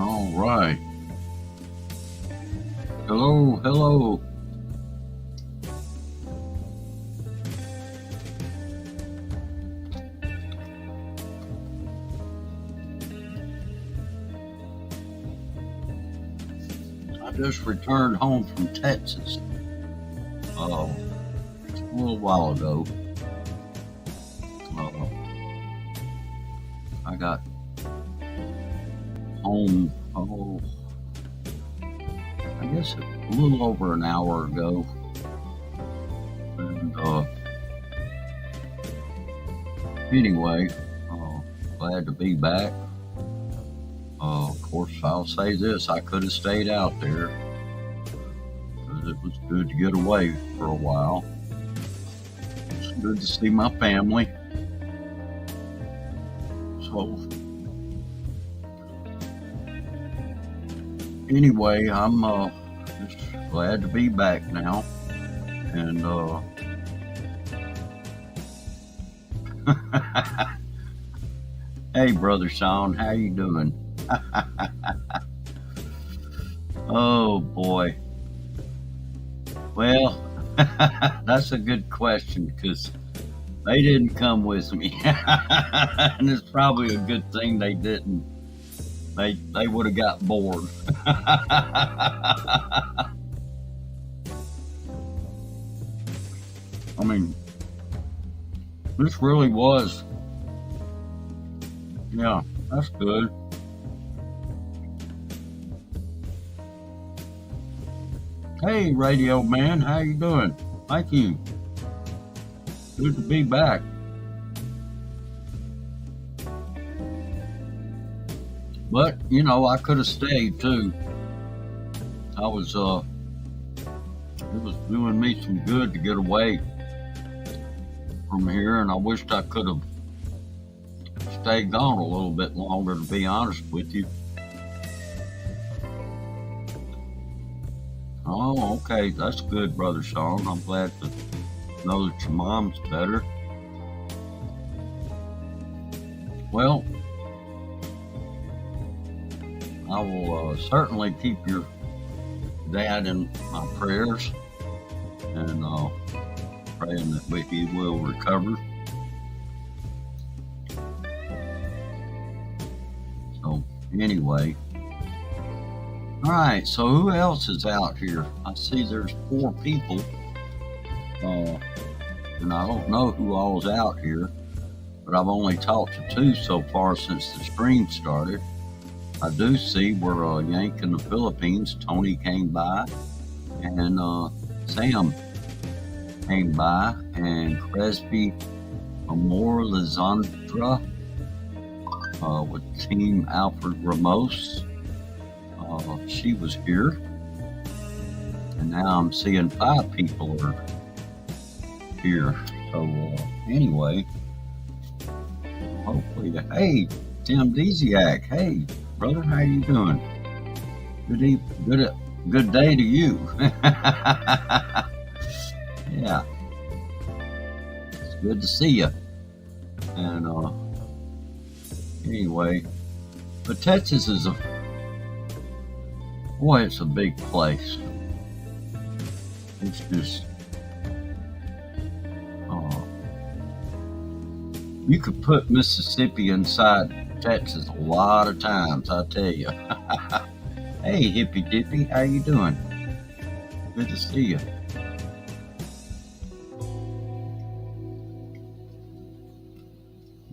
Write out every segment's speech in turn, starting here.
All right. Hello, hello. I just returned home from Texas a little while ago. Uh, I got home, I guess a little over an hour ago. And anyway, glad to be back. Of course, I'll say this, I could have stayed out there because it was good to get away for a while. It's good to see my family. So, anyway, I'm just glad to be back now. And hey, Brother Sean, how you doing? Oh boy. Well, that's a good question because they didn't come with me, and it's probably a good thing they didn't. They would have got bored. I mean, this really was. Yeah, that's good. Hey, Radio Man, how you doing? Thank you. Good to be back. But I could have stayed too. I was it was doing me some good to get away from here, and I wished I could have stayed gone a little bit longer, to be honest with you. Oh, okay, that's good, Brother Sean. I'm glad to know that your mom's better. Well, I will certainly keep your dad in my prayers, and praying that he will recover. So, anyway. Alright, so who else is out here? I see there's 4 people, and I don't know who all is out here, but I've only talked to 2 so far since the stream started. I do see we're Yank in the Philippines. Tony came by, and Sam came by, and Cresby Amor Lizandra with Team Alfred Ramos. She was here, and now I'm seeing 5 people are here. So anyway, hopefully, hey, Tim Desiak, hey brother, how you doing? Good day to you. Yeah, it's good to see you. And anyway, but Texas is it's a big place. It's just, you could put Mississippi inside Texas a lot of times, I tell you. Hey, Hippy Dippy, how you doing? Good to see you.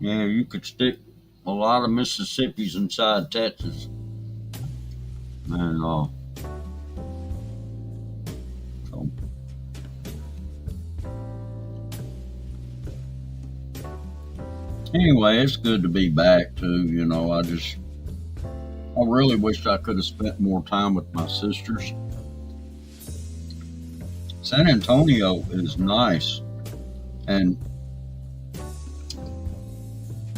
Yeah, you could stick a lot of Mississippi's inside Texas. And so, anyway, it's good to be back too. I really wish I could have spent more time with my sisters. San Antonio is nice,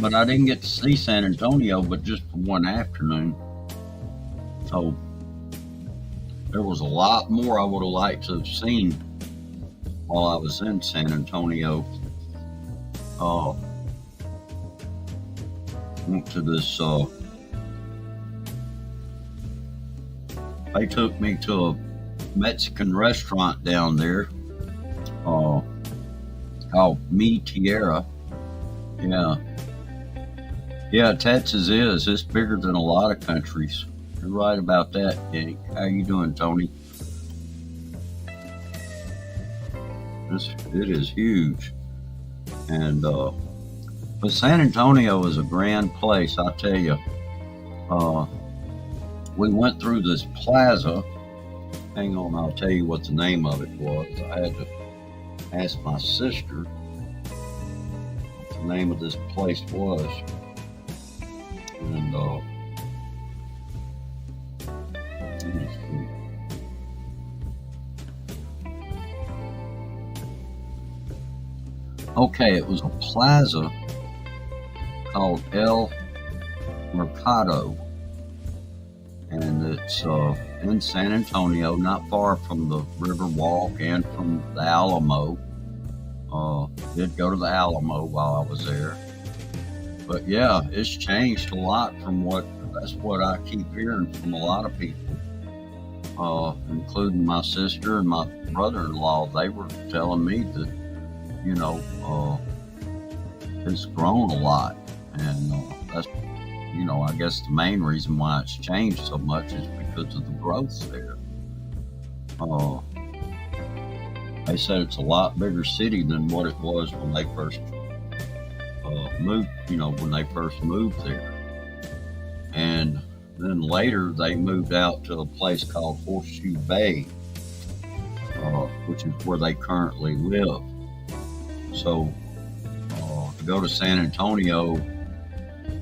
but I didn't get to see San Antonio but just for one afternoon. So there was a lot more I would have liked to have seen while I was in San Antonio. Went to this They took me to a Mexican restaurant down there, uh, called Mi Tierra. Yeah, yeah. Texas is. It's bigger than a lot of countries. You're right about that, Jake. How you doing, Tony? It is huge, and but San Antonio is a grand place. I tell you. Uh, we went through this plaza. Hang on, I'll tell you what the name of it was. I had to ask my sister what the name of this place was, and let me see. Okay, it was a plaza called El Mercado, and it's in San Antonio, not far from the Riverwalk and from the Alamo. Did go to the Alamo while I was there, but yeah, it's changed a lot from what. That's what I keep hearing from a lot of people, including my sister and my brother-in-law. They were telling me that you know it's grown a lot, and that's I guess the main reason why it's changed so much is because of the growth there. Uh, they said it's a lot bigger city than what it was when they first moved. When they first moved there, and then later they moved out to a place called Horseshoe Bay, which is where they currently live. So to go to San Antonio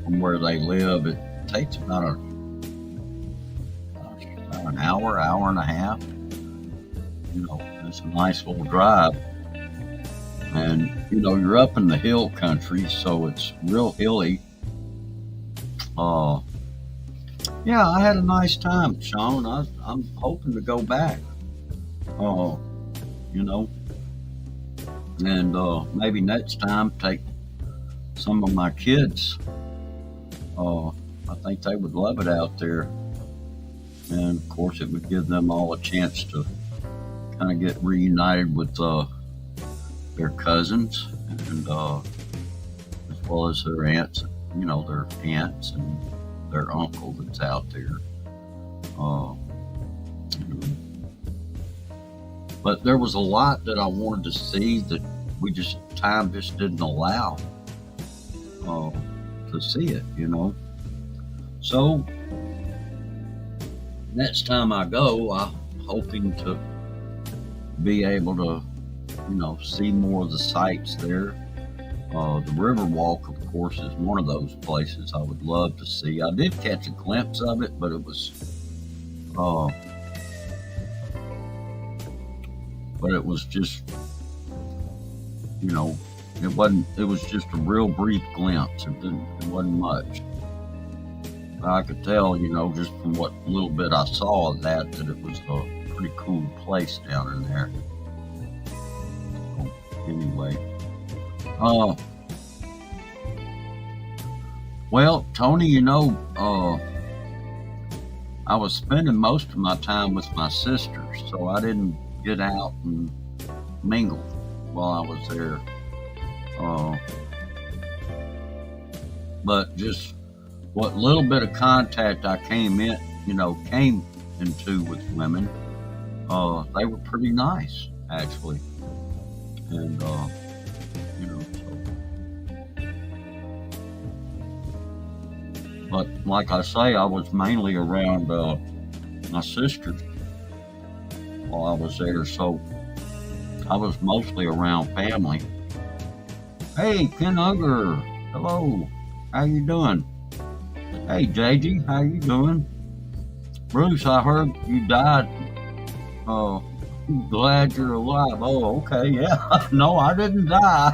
from where they live, it takes about an hour, hour and a half. It's a nice little drive. And, you're up in the hill country, so it's real hilly. Uh, yeah, I had a nice time, Sean. I'm hoping to go back, uh, you know, and maybe next time take some of my kids. Uh, I think they would love it out there. And of course, it would give them all a chance to kind of get reunited with their cousins and as well as their aunts, their aunts and their uncle that's out there. Uh, you know. But there was a lot that I wanted to see that time just didn't allow uh, to see it. So next time I go, I'm hoping to be able to, see more of the sights there. The Riverwalk, of course, is one of those places I would love to see. I did catch a glimpse of it, but uh, it was just, it wasn't. It was just a real brief glimpse. It wasn't much. I could tell, just from what little bit I saw of that it was a pretty cool place down in there. So, anyway, uh, well, Tony, I was spending most of my time with my sisters, so I didn't get out and mingle while I was there. Uh, but just what little bit of contact I came into with women, they were pretty nice, actually. And, so, but like I say, I was mainly around my sisters while I was there, so I was mostly around family. Hey, Ken Unger, hello, how you doing? Hey, JG, how you doing? Bruce, I heard you died. Oh, glad you're alive. Oh, okay, yeah. No, I didn't die.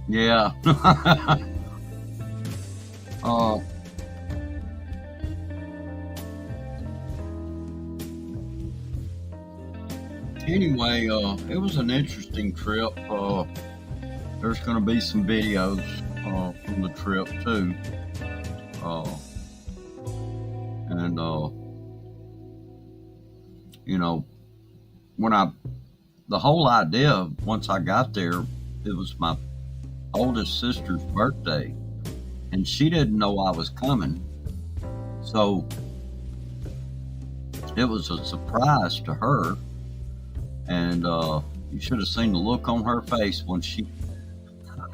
Yeah. uh, Anyway, it was an interesting trip. There's going to be some videos from the trip too. Uh, and you know, when the whole idea once I got there, it was my oldest sister's birthday, and she didn't know I was coming, so it was a surprise to her. And you should have seen the look on her face when she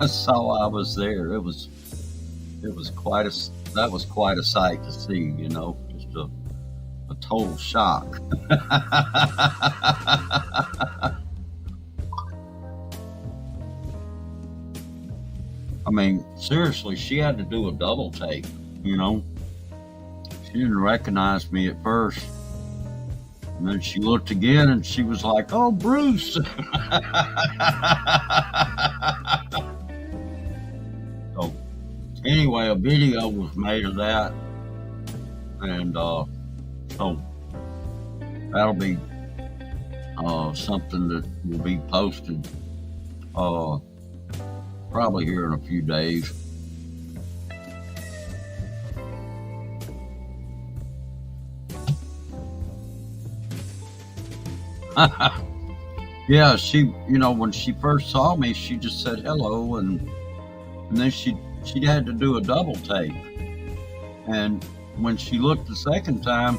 saw I was there. It was quite that was quite a sight to see. Just a total shock. I mean, seriously, she had to do a double take. She didn't recognize me at first. And then she looked again and she was like, "Oh, Bruce." So, anyway, a video was made of that. And so that'll be something that will be posted probably here in a few days. Yeah, she, when she first saw me, she just said hello, and then she had to do a double take. And when she looked the second time,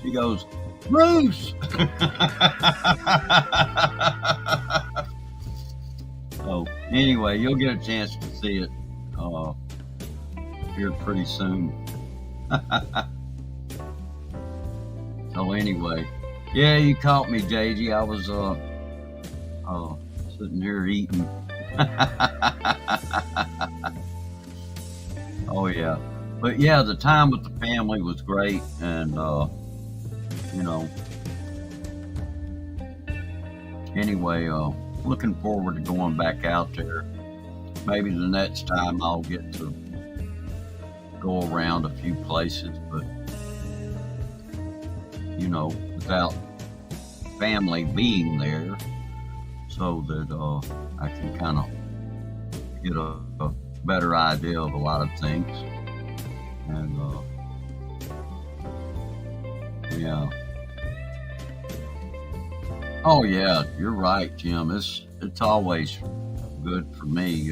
she goes, "Bruce." So anyway, you'll get a chance to see it here pretty soon. So anyway, yeah, you caught me, JG. I was sitting here eating. Oh yeah, but yeah, the time with the family was great, and anyway, looking forward to going back out there. Maybe the next time I'll get to go around a few places, but without family being there, so that I can kind of get a better idea of a lot of things. And yeah. Oh yeah, you're right, Jim. It's always good for me.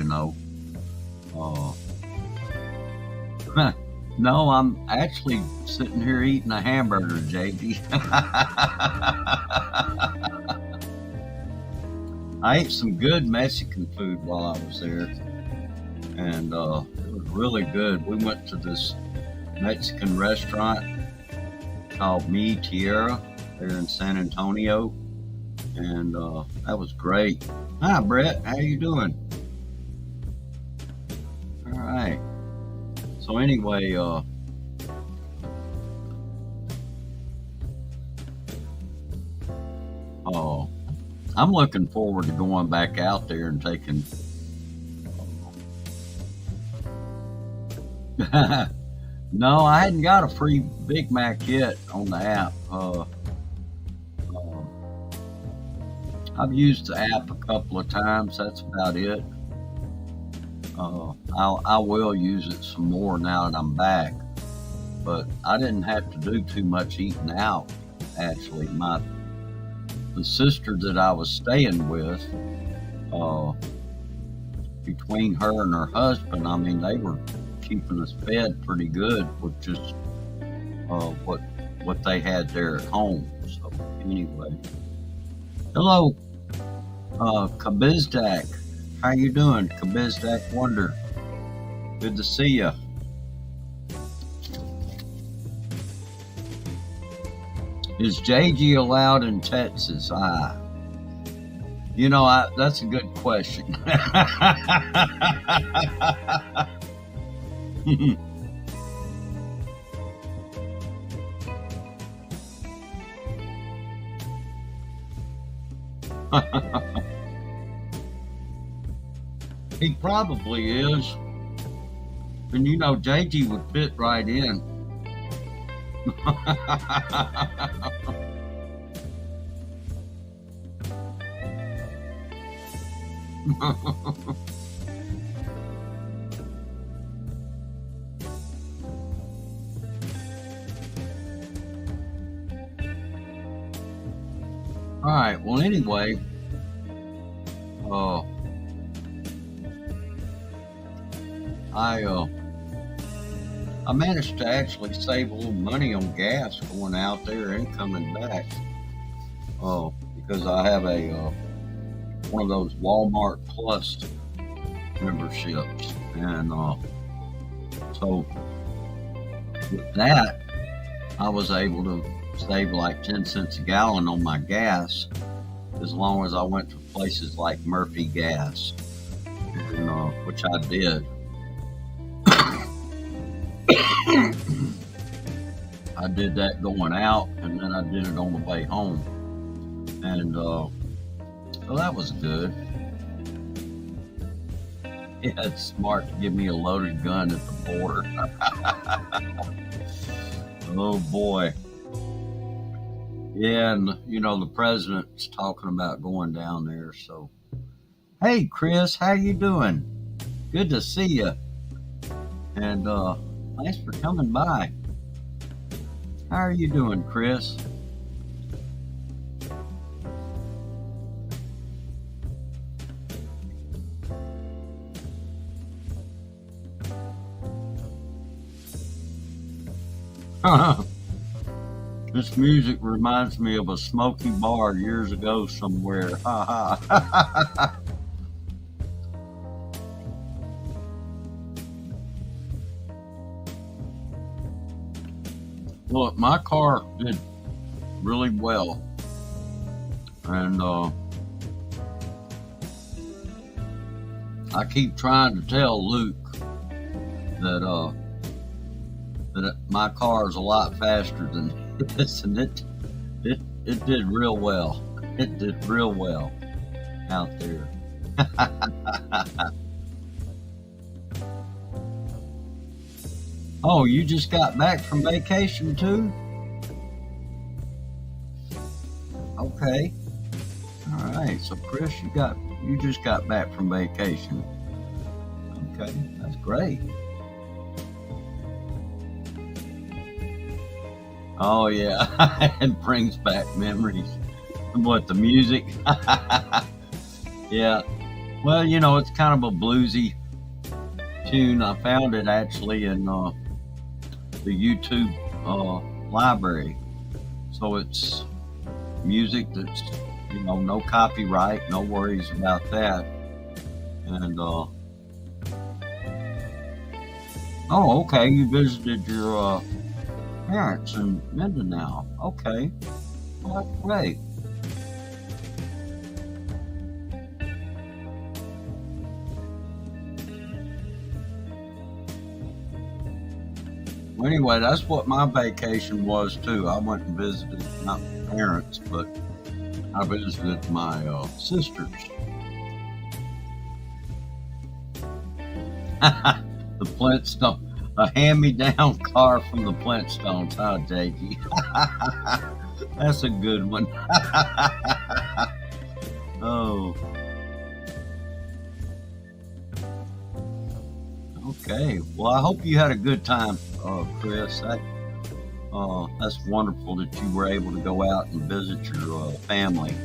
No, I'm actually sitting here eating a hamburger, JD. I ate some good Mexican food while I was there, and it was really good. We went to this Mexican restaurant called Mi Tierra there in San Antonio, and that was great. Hi, Brett. How you doing? All right. So anyway, I'm looking forward to going back out there and taking. No, I hadn't got a free Big Mac yet on the app. I've used the app a couple of times. That's about it. I will use it some more now that I'm back, but I didn't have to do too much eating out. Actually, the sister that I was staying with, between her and her husband, I mean, they were keeping us fed pretty good with just what they had there at home. So anyway, hello, Kabizdak. How you doing, Kabizdak Wonder? Good to see you. Is JG allowed in Texas? That's a good question. He probably is. And JG would fit right in. All right. Well, anyway, uh, I I managed to actually save a little money on gas going out there and coming back. Because I have a one of those Walmart Plus memberships, and so with that, I was able to save like 10 cents a gallon on my gas as long as I went to places like Murphy Gas, and, which I did. I did that going out, and then I did it on the way home, and well, that was good. Yeah, it's smart to give me a loaded gun at the border. Oh boy. Yeah, and you know the president's talking about going down there. So, hey, Chris, how you doing? Good to see you, and thanks for coming by. How are you doing, Chris? This music reminds me of a smoky bar years ago somewhere. Ha ha. Look, my car did really well, and I keep trying to tell Luke that that my car is a lot faster than his, and it did real well. It did real well out there. Oh, you just got back from vacation too? Okay. All right. So Chris, you just got back from vacation. Okay, that's great. Oh yeah, it brings back memories. What, the music? Yeah. Well, you know, it's kind of a bluesy tune. I found it actually in the YouTube library. So it's music that's, you know, no copyright, no worries about that. And oh, okay, you visited your parents in Mindanao. Okay, well, that's great. Well, anyway, that's what my vacation was too. I went and visited not my parents, but I visited my sisters. The Flintstone, a hand-me-down car from the Flintstones, huh, JG? That's a good one. Oh, okay. Well, I hope you had a good time, Chris. That's wonderful that you were able to go out and visit your family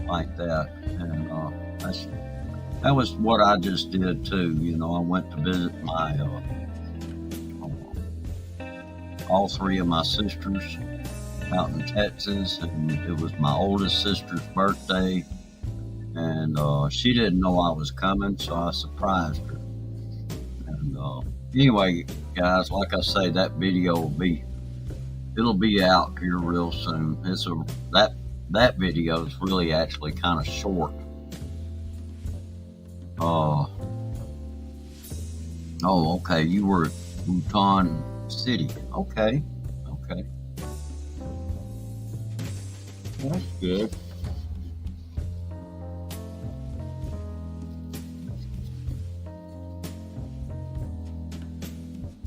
like that, and that was what I just did too. You know, I went to visit my all three of my sisters out in Texas, and it was my oldest sister's birthday, and she didn't know I was coming, so I surprised her. And anyway, guys, like I say, that video it'll be out here real soon. That video is really actually kind of short. Uh, oh, okay. You were at Bhutan City. Okay, okay, that's good.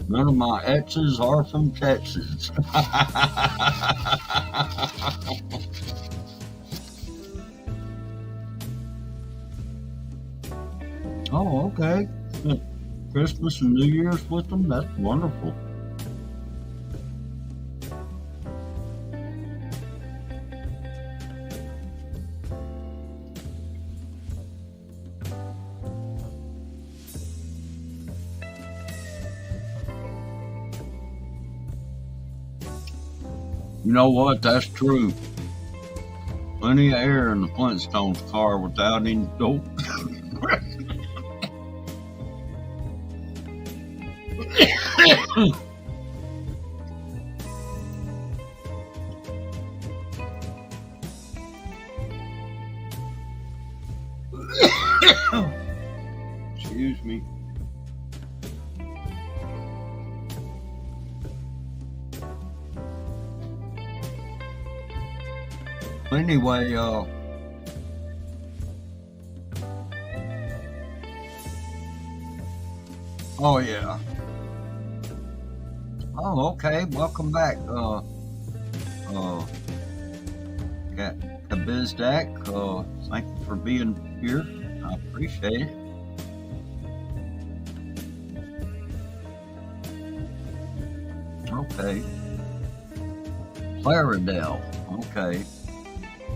None of my exes are from Texas. okay. Christmas and New Year's with them? That's wonderful. You know what? That's true. Plenty of air in the Flintstones car without any dope. Excuse me. Anyway, oh yeah. Oh, okay. Welcome back. Kabizdak. Thank you for being here. I appreciate it. Okay. Claridel. Okay.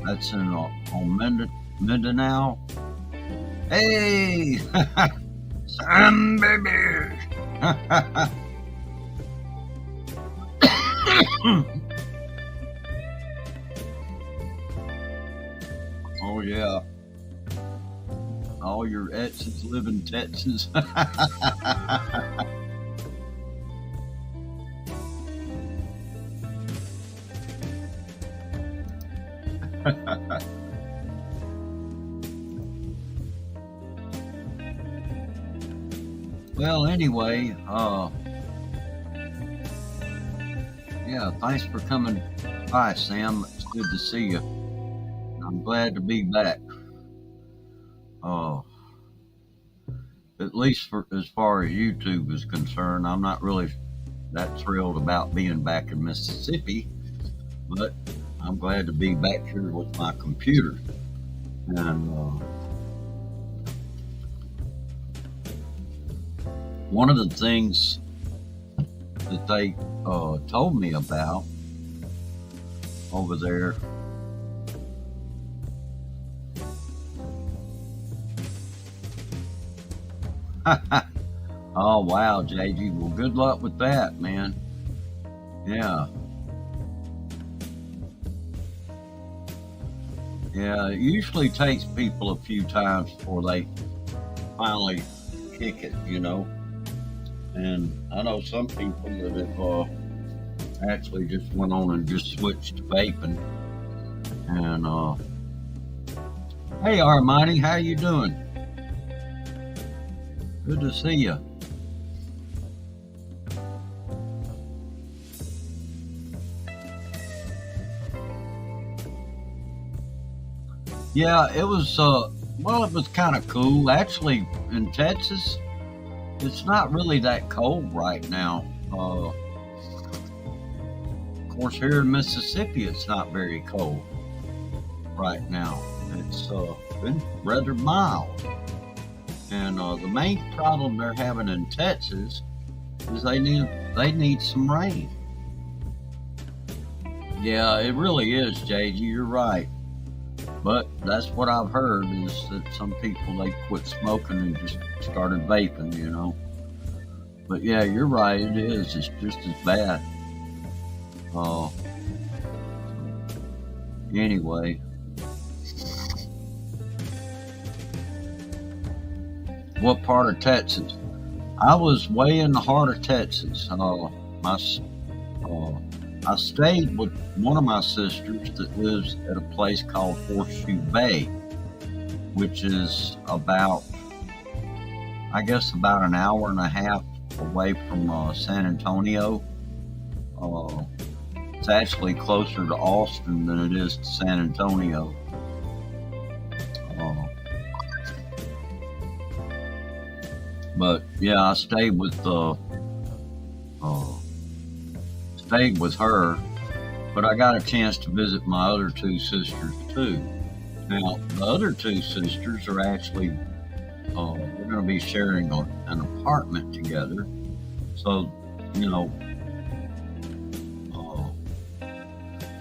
That's in on Mindanao. Hey! Sam baby! Oh yeah. All your exes live in Texas. Well, anyway, yeah, thanks for coming by, Sam. It's good to see you. I'm glad to be back. Uh, at least for as far as YouTube is concerned, I'm not really that thrilled about being back in Mississippi, but I'm glad to be back here with my computer. And one of the things that they told me about over there. Oh wow, JG. Well, good luck with that, man. Yeah, yeah. It usually takes people a few times before they finally kick it, you know. And I know some people that have actually just went on and just switched to vaping. And hey, Armani, how you doing? Good to see you. Yeah, it was. Well, it was kind of cool. Actually, in Texas, it's not really that cold right now. Of course, here in Mississippi, it's not very cold right now. It's been rather mild. And the main problem they're having in Texas is they need some rain. Yeah, it really is, JG. You're right. But that's what I've heard is that some people they quit smoking and just started vaping, you know. But yeah, you're right. It is. It's just as bad. Uh, anyway, what part of Texas? I was way in the heart of Texas. I stayed with one of my sisters that lives at a place called Horseshoe Bay, which is about, I guess, about an hour and a half away from San Antonio. Uh, it's actually closer to Austin than it is to San Antonio. Uh, but yeah, I stayed with her, but I got a chance to visit my other two sisters too. Now, the other two sisters are actually we're going to be sharing an apartment together. So, you know, uh,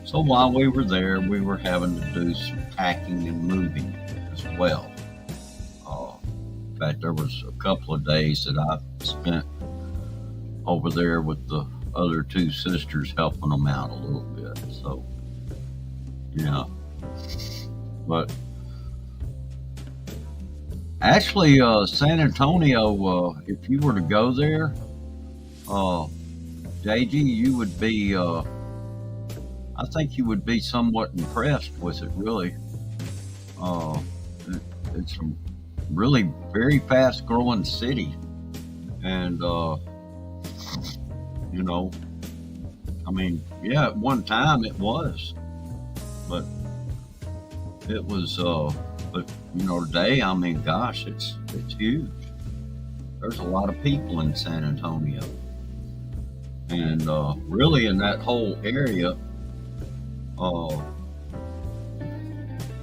so while we were there, we were having to do some packing and moving as well. In fact, there was a couple of days that I spent over there with the other two sisters, helping them out a little bit. So, yeah. But actually, San Antonio, if you were to go there, uh, JG, you would be, I think you would be somewhat impressed with it, really. Uh, it, it's a really very fast growing city. And, you know, I mean, yeah, at one time it was, but it was, but today, I mean, gosh, it's huge. There's a lot of people in San Antonio, and really in that whole area, uh,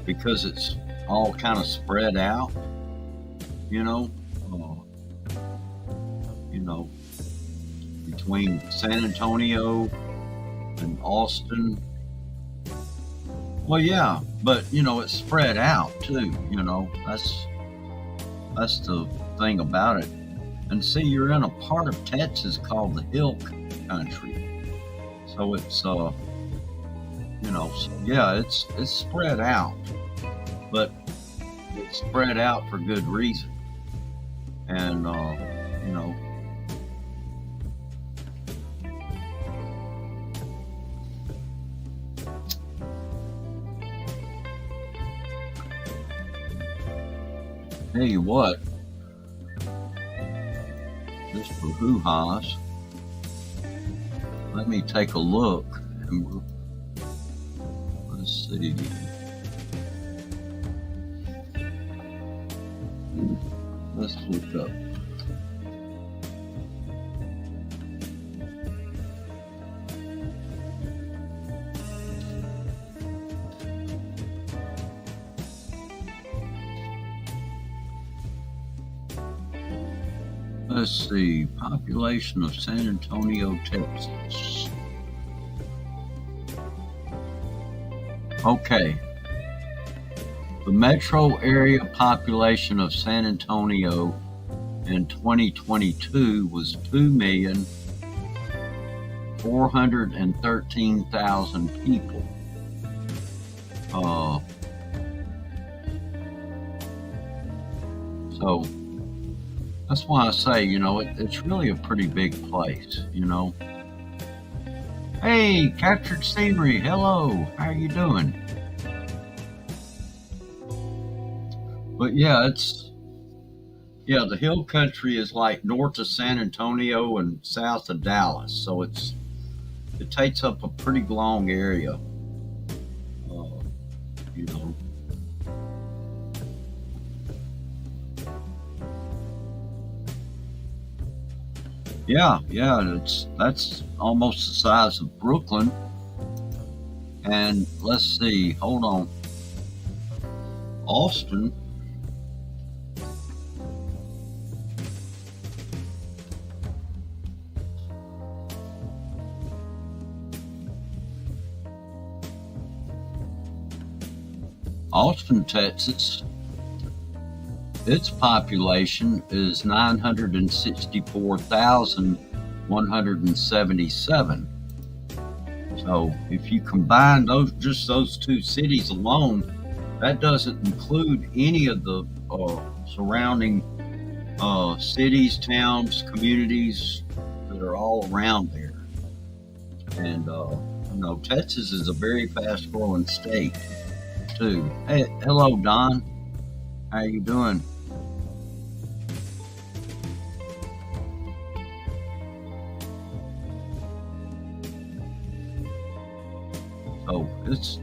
because it's all kind of spread out, you know, uh, you know, between San Antonio and Austin. Well, yeah, but it's spread out too. That's the thing about it. And see, you're in a part of Texas called the Hill Country, so it's yeah, it's spread out, but it's spread out for good reason. And you know, tell you what, just for hoo-has, let me take a look, and let's see. Let's look up. Let's see, population of San Antonio, Texas. Okay. The metro area population of San Antonio in 2022 was 2,413,000 people. So that's why I say, it's really a pretty big place, Hey, Captured Scenery, hello, how are you doing? But yeah, the Hill Country is like north of San Antonio and south of Dallas, so it takes up a pretty long area, you know. Yeah, that's almost the size of Brooklyn. And let's see, hold on. Austin. Austin, Texas, its population is 964,177. So if you combine those two cities alone, that doesn't include any of the surrounding cities, towns, communities that are all around there. And Texas is a very fast-growing state too. Hey, hello, Don. How you doing? So it's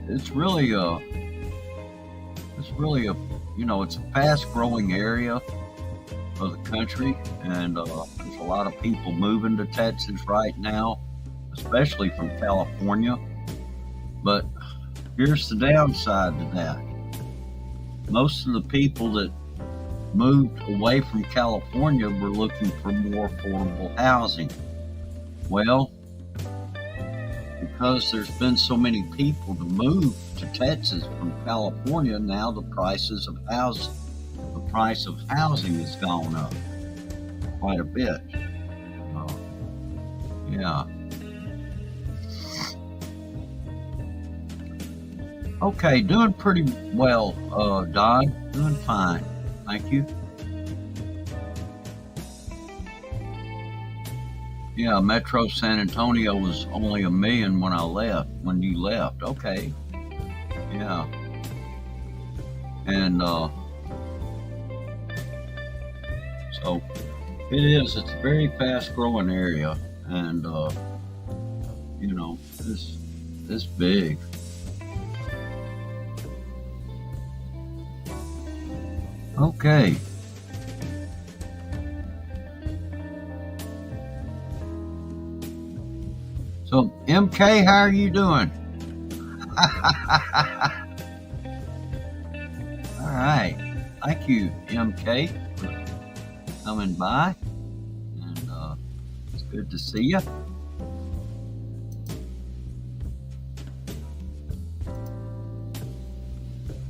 a fast growing area of the country, and there's a lot of people moving to Texas right now, especially from California. But here's the downside to that. Most of the people that moved away from California were looking for more affordable housing. Well, because there's been so many people to move to Texas from California, now the price of housing has gone up quite a bit. Yeah. Okay, doing pretty well, Don. Doing fine. Thank you. Yeah, Metro San Antonio was only $1 million when you left. Okay. Yeah. And so it's a very fast growing area, and it's big. Okay. So, MK, how are you doing? All right. Thank you, MK, for coming by. And it's good to see you.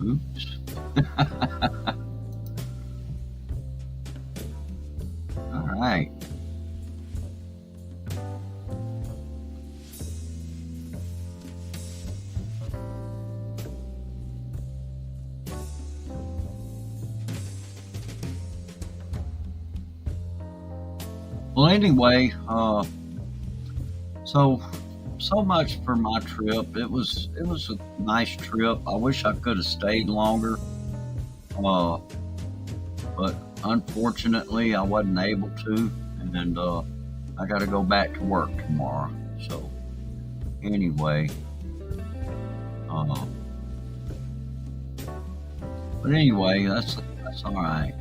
Oops. All right. Well, anyway, so much for my trip. It was a nice trip. I wish I could have stayed longer, but unfortunately, I wasn't able to, and I got to go back to work tomorrow. So anyway, but anyway, that's all right.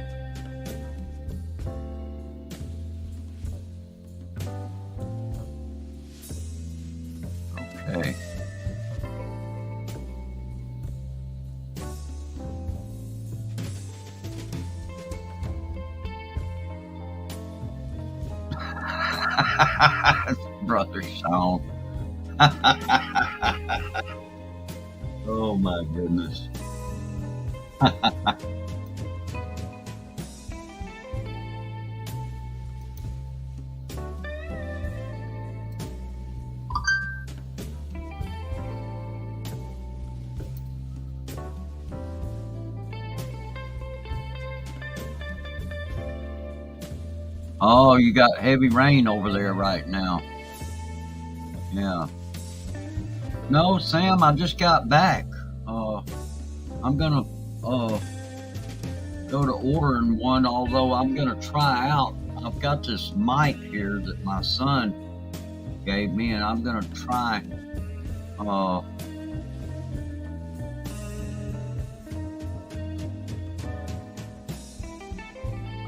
Okay. Brother Sean. Oh my goodness. Oh, you got heavy rain over there right now. Yeah. No, Sam, I just got back. I'm gonna go to ordering one, although I'm gonna try out. I've got this mic here that my son gave me, and I'm gonna try.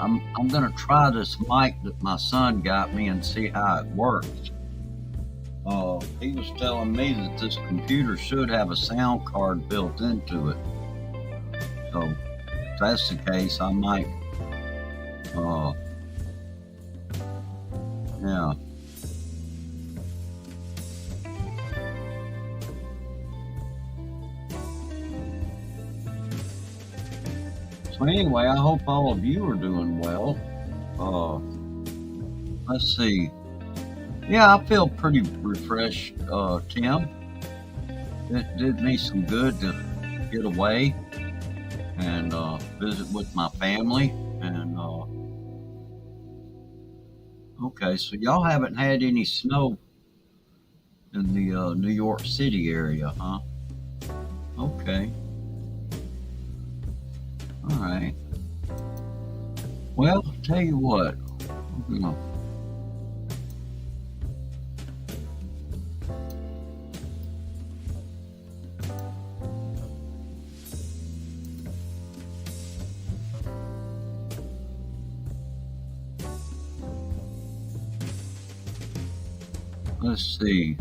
I'm gonna try this mic that my son got me and see how it works. He was telling me that this computer should have a sound card built into it. So if that's the case, I might, yeah. So anyway, I hope all of you are doing well. Let's see. Yeah, I feel pretty refreshed, Tim. It did me some good to get away and visit with my family. And okay, so y'all haven't had any snow in the New York City area, huh? Okay. All right. Well, tell you what. You know, let's see.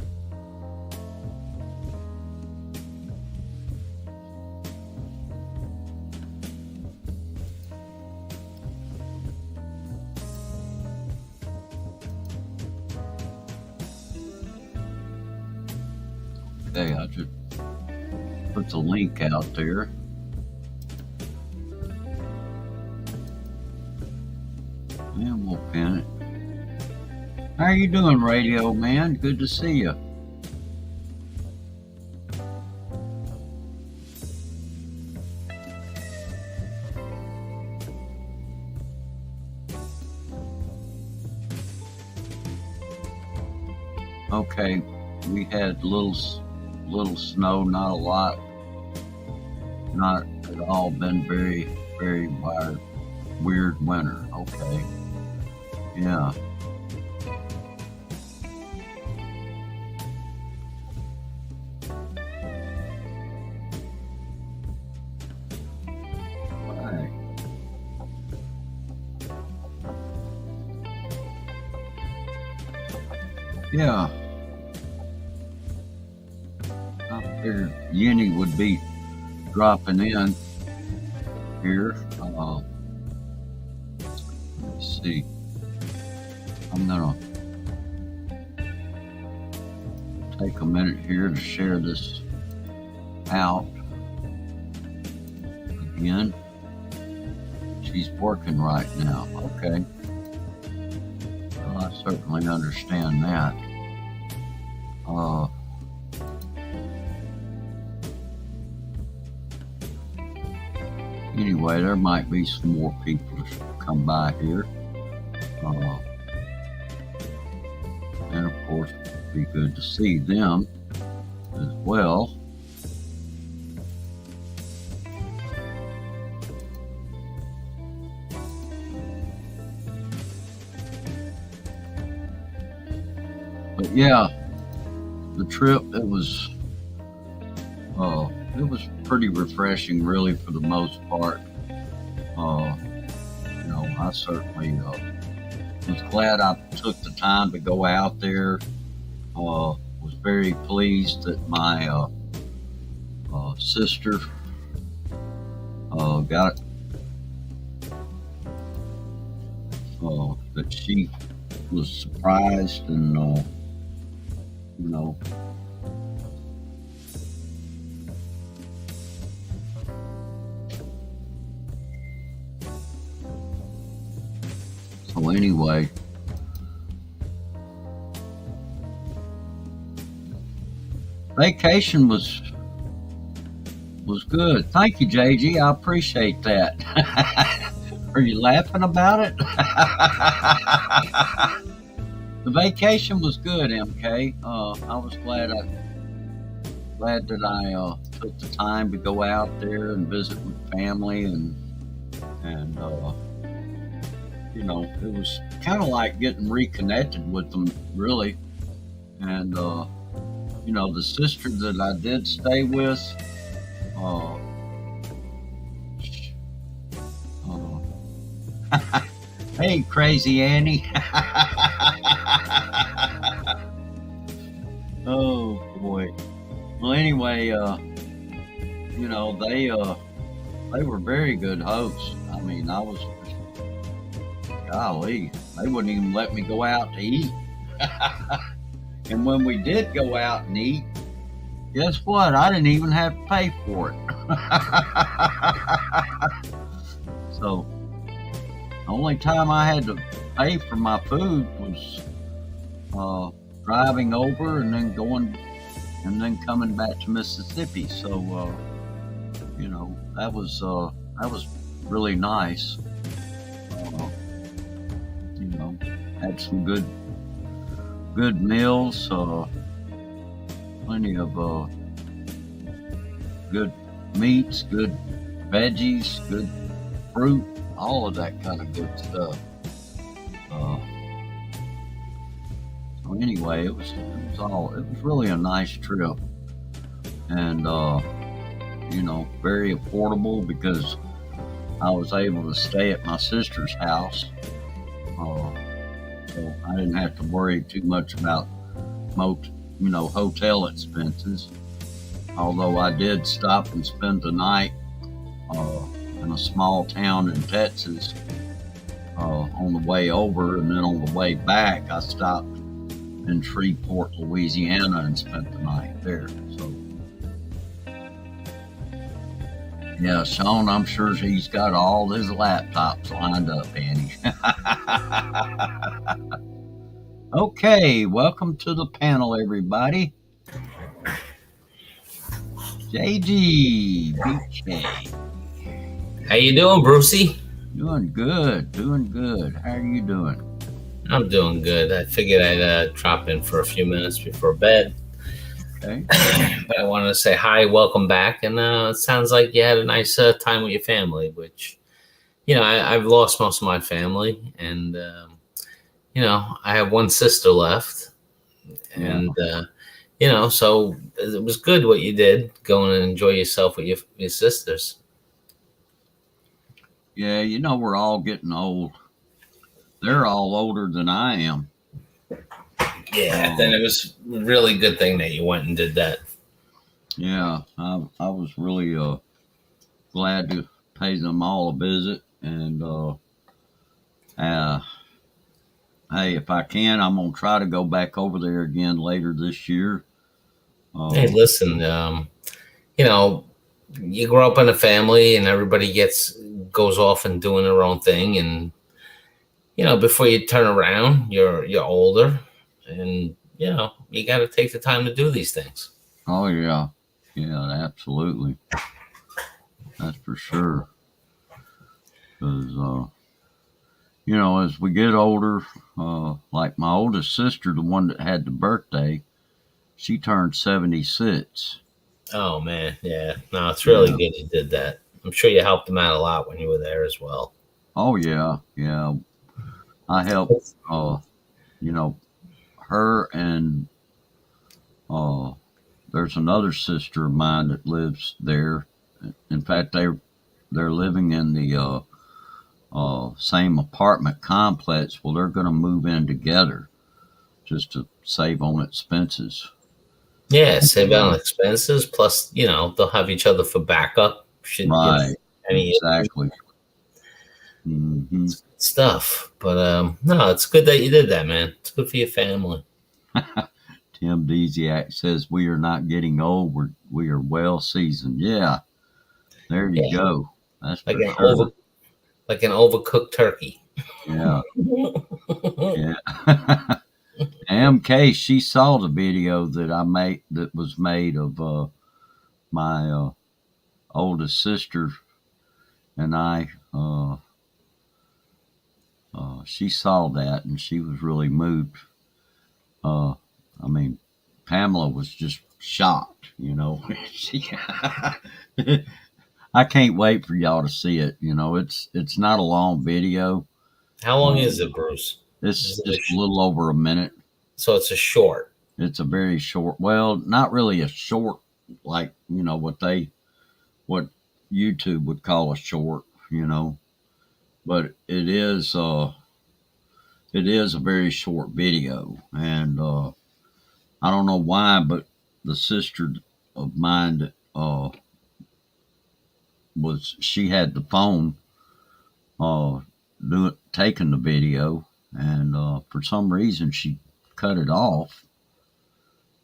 Okay, I just put the link out there. And we'll pin it. How are you doing, Radio Man? Good to see you. Okay, we had little snow, not a lot, not at all. Been very weird winter. Okay, yeah. Right. Yeah. I figured Yenny would be dropping in here. Let's see. I'm gonna take a minute here to share this out again. She's working right now. Okay. Well, I certainly understand that. Anyway, there might be some more people to come by here. And of course, it'd be good to see them as well. But yeah, the trip, it was pretty refreshing, really, for the most part. I certainly was glad I took the time to go out there. Was very pleased that my sister got that she was surprised and you know. So anyway, vacation was good. Thank you, JG. I appreciate that. Are you laughing about it? The vacation was good, MK. I was glad that I took the time to go out there and visit with family and it was kind of like getting reconnected with them, really. And the sister that I did stay with, hey, Crazy Annie. Oh boy. Well, anyway, they were very good hosts. I mean, golly, they wouldn't even let me go out to eat. And when we did go out and eat, guess what? I didn't even have to pay for it. So, the only time I had to pay for my food was driving over and then coming back to Mississippi. So, that was really nice. Had some good meals, plenty of good meats, good veggies, good fruit, all of that kind of good stuff. So anyway, it was really a nice trip, and very affordable because I was able to stay at my sister's house. So I didn't have to worry too much about hotel expenses. Although I did stop and spend the night in a small town in Texas on the way over, and then on the way back I stopped in Shreveport, Louisiana, and spent the night there. So, yeah, Sean, I'm sure he's got all his laptops lined up, Annie. Okay, welcome to the panel, everybody. JG, BK. How you doing, Brucey? Doing good, doing good. How are you doing? I'm doing good. I figured I'd drop in for a few minutes before bed. Okay. But I wanted to say hi, welcome back. And it sounds like you had a nice time with your family, which, I've lost most of my family. And, I have one sister left. And, so it was good what you did, going and enjoy yourself with your sisters. Yeah, we're all getting old. They're all older than I am. Yeah, then it was a really good thing that you went and did that. Yeah, I was really glad to pay them all a visit. And hey, if I can, I'm going to try to go back over there again later this year. Hey, listen, you grow up in a family and everybody goes off and doing their own thing, and before you turn around, you're older, and you got to take the time to do these things. Oh yeah, absolutely, that's for sure. Because as we get older, like my oldest sister, the one that had the birthday, she turned 76. Oh man, yeah. No, it's really good you did that. I'm sure you helped them out a lot when you were there as well. Oh yeah. I helped, her and there's another sister of mine that lives there. In fact, they're living in the same apartment complex. Well, they're going to move in together just to save on expenses. Yeah, save on expenses. Plus, they'll have each other for backup. Right. Exactly. Mm-hmm. Stuff. But no, it's good that you did that, man. It's good for your family. Tim Deziak says we are not getting old. We are well seasoned. Yeah. There you go. That's like for sure. Like an overcooked turkey. Yeah. Yeah. MK, she saw the video that was made of my oldest sister and I. She saw that and she was really moved. Pamela was just shocked. I can't wait for y'all to see it. It's not a long video. How long is it, Bruce? It's just a little over a minute. So it's a short. It's a very short. Well, not really a short, like what YouTube would call a short. But it is a very short video, and I don't know why, but the sister of mine that she had the phone taking the video, and for some reason she cut it off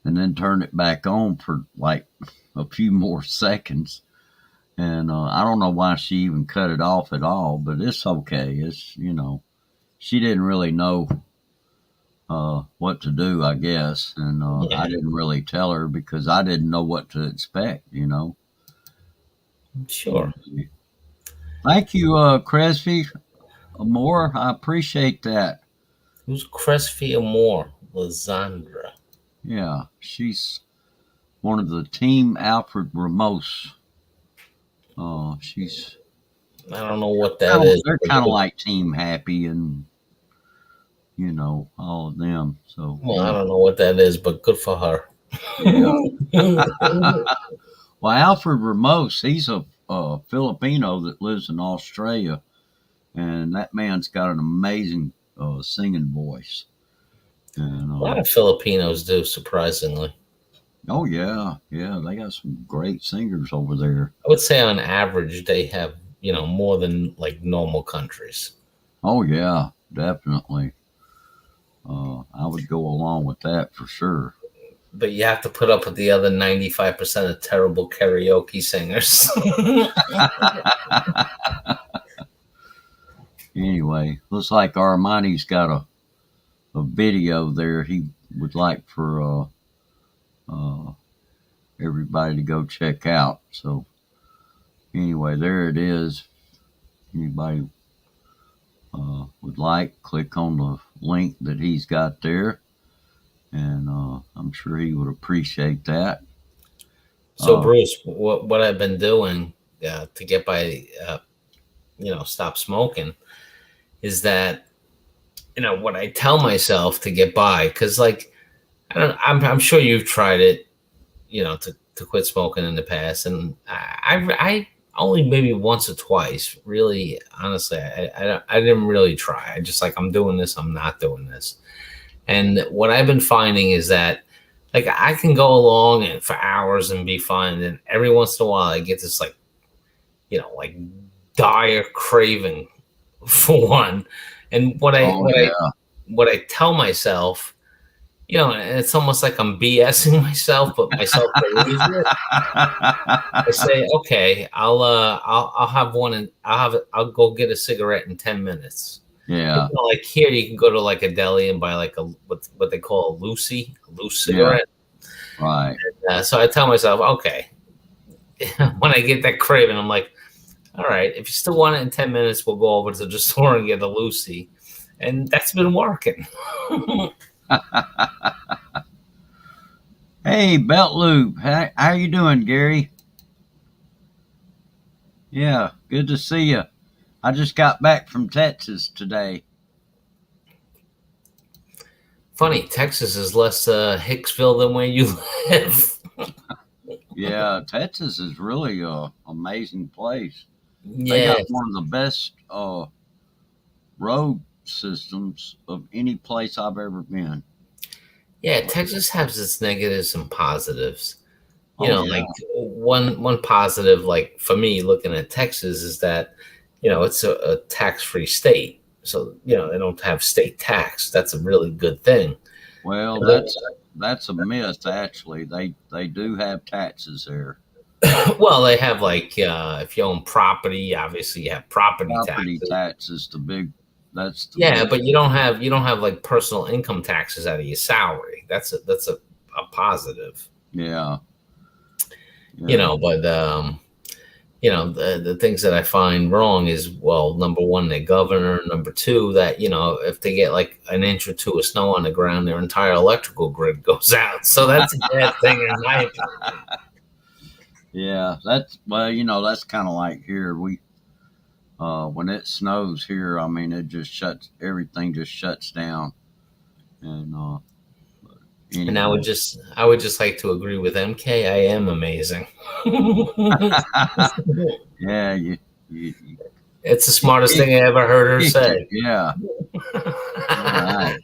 and then turned it back on for like a few more seconds. And I don't know why she even cut it off at all, but it's okay. It's, she didn't really know what to do, I guess. And I didn't really tell her because I didn't know what to expect, Sure. Thank you, Cresby Moore. I appreciate that. Who's Cresby Moore? Lysandra. Yeah, she's one of the Team Alfred Ramos. She's. I don't know what that is. They're kind of like Team Happy and all of them. So. Well, I don't know what that is, but good for her. Yeah. Well, Alfred Ramos, he's a Filipino that lives in Australia, and that man's got an amazing singing voice. And, a lot of Filipinos do, surprisingly. Oh yeah, they got some great singers over there. I would say on average they have more than like normal countries. Oh yeah, definitely. I would go along with that for sure. But you have to put up with the other 95% of terrible karaoke singers. Anyway, looks like Armani's got a video there he would like for everybody to go check out. So anyway, there it is. Anybody would like, click on the link that he's got there, and I'm sure he would appreciate that. So, Bruce, what I've been doing to get by, stop smoking, is that what I tell myself to get by, because like I'm sure you've tried it, to quit smoking in the past, and I only maybe once or twice. Really, honestly, I didn't really try. I just like, I'm doing this, I'm not doing this, and what I've been finding is that like I can go along and for hours and be fine, and every once in a while I get this like dire craving for one. And what I tell myself, and it's almost like I'm BSing myself, but myself believes it. I say, okay, I'll have one, and I'll go get a cigarette in 10 minutes. Yeah. Like here, you can go to like a deli and buy like what they call a loose cigarette. Yeah. Right. And, so I tell myself, okay, when I get that craving, I'm like, all right, if you still want it in 10 minutes, we'll go over to the store and get a Lucy. And that's been working. Hey, Belt Loop. How you doing, Gary? Yeah, good to see you. I just got back from Texas today. Funny, Texas is less Hicksville than where you live. Yeah, Texas is really an amazing place. Yeah. They got one of the best road systems of any place I've ever been. Yeah, Texas has its negatives and positives. Yeah. Like one positive, like for me, looking at Texas, is that it's a tax-free state, so they don't have state tax. That's a really good thing. Well, that's a myth. Actually, they do have taxes there. Well, they have like if you own property, obviously you have property taxes. But you don't have like personal income taxes out of your salary. That's a positive. Yeah. But the things that I find wrong is, well, number one, their governor. Number two, that if they get like an inch or two of snow on the ground, their entire electrical grid goes out. So that's a bad thing in my opinion. Yeah, that's kind of like here. We when it snows here, I mean, everything just shuts down. And anyway. And I would just like to agree with MK. I am amazing. Yeah, it's the smartest thing I ever heard her say. Yeah. All right.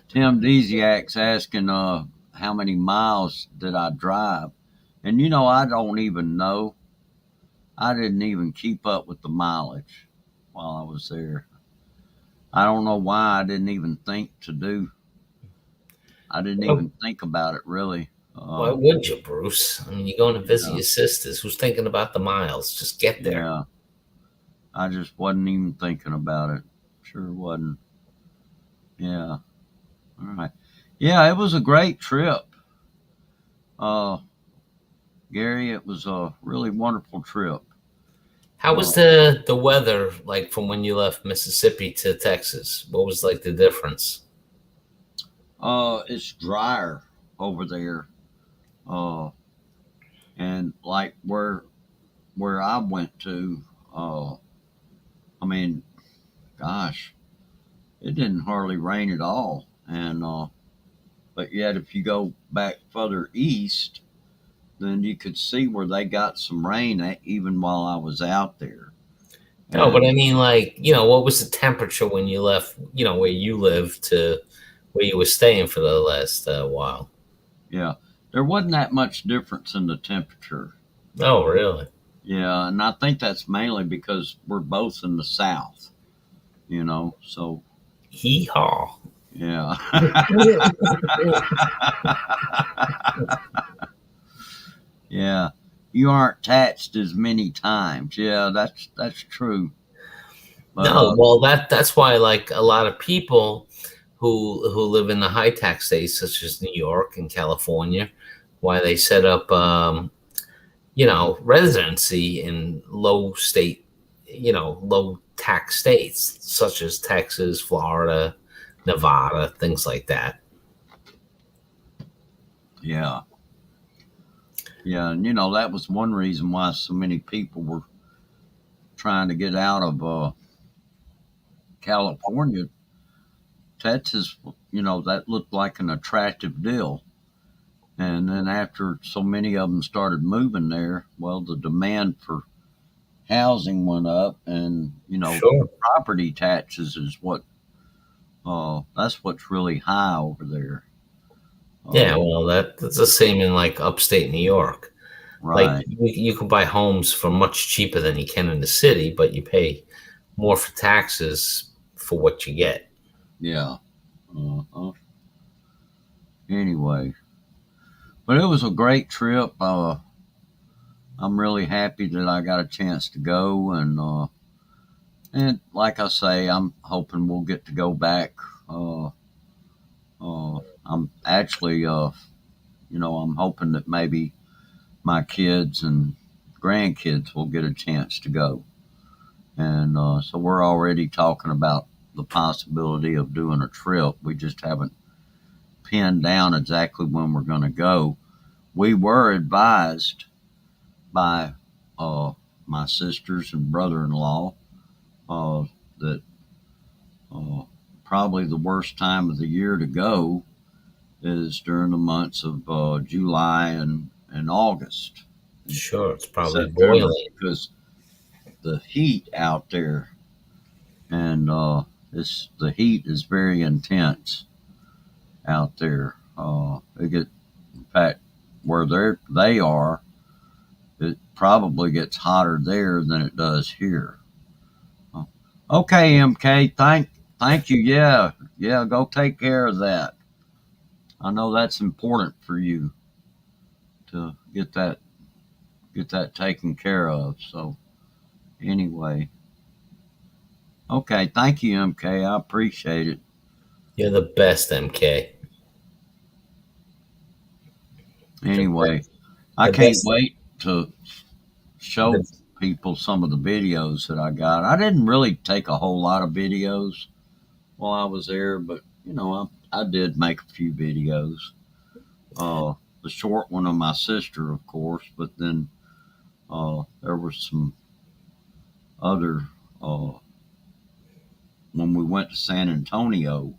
Tim Deziak's asking how many miles did I drive? And I don't even know. I didn't even keep up with the mileage while I was there. I don't know why I didn't even think to do. I didn't even think about it, really. Why would you, Bruce? I mean, you're going to visit your sisters. Who's thinking about the miles? Just get there. Yeah. I just wasn't even thinking about it. Sure wasn't. Yeah. All right. Yeah, it was a great trip. Gary, it was a really wonderful trip. How was the weather like from when you left Mississippi to Texas? What was like the difference? It's drier over there. And like where I went to, I mean, gosh, it didn't hardly rain at all. And but yet if you go back further east, then you could see where they got some rain even while I was out there. No, but I mean, like, what was the temperature when you left, where you lived to where you were staying for the last while? Yeah, there wasn't that much difference in the temperature. Oh, really? Yeah, and I think that's mainly because we're both in the South, so. Hee-haw. Yeah. Yeah. You aren't taxed as many times. Yeah, that's true. But No, well, that's why like a lot of people who live in the high tax states such as New York and California, why they set up residency in low tax states such as Texas, Florida, Nevada, things like that. yeah. Yeah, and that was one reason why so many people were trying to get out of California. Texas, that looked like an attractive deal. And then after so many of them started moving there, well, the demand for housing went up, and Sure. property taxes is that's what's really high over there. Yeah, Uh, well, that's the same in like upstate New York. Like right. you can buy homes for much cheaper than you can in the city, but you pay more for taxes for what you get. Yeah. Anyway, but it was a great trip. I'm really happy that I got a chance to go, and like I say, I'm hoping we'll get to go back. Uh, I'm actually, I'm hoping that maybe my kids and grandkids will get a chance to go. And so we're already talking about the possibility of doing a trip. We just haven't pinned down exactly when we're going to go. We were advised by my sisters and brother-in-law that uh, probably the worst time of the year to go is during the months of July and August and Sure, it's probably September, boiling. because the heat out there, and the heat is very intense out there. In fact, where they are, it probably gets hotter there than it does here. Oh, okay, MK, thank you. Yeah, yeah, go take care of that. I know that's important for you to get that taken care of. So anyway, okay, thank you, MK. I appreciate it. You're the best, MK. The Anyway, best. I The can't best. wait to show The, people some of the videos that I got. I didn't really take a whole lot of videos while I was there, but I did make a few videos. The short one of my sister, of course, but then there were some other. When we went to San Antonio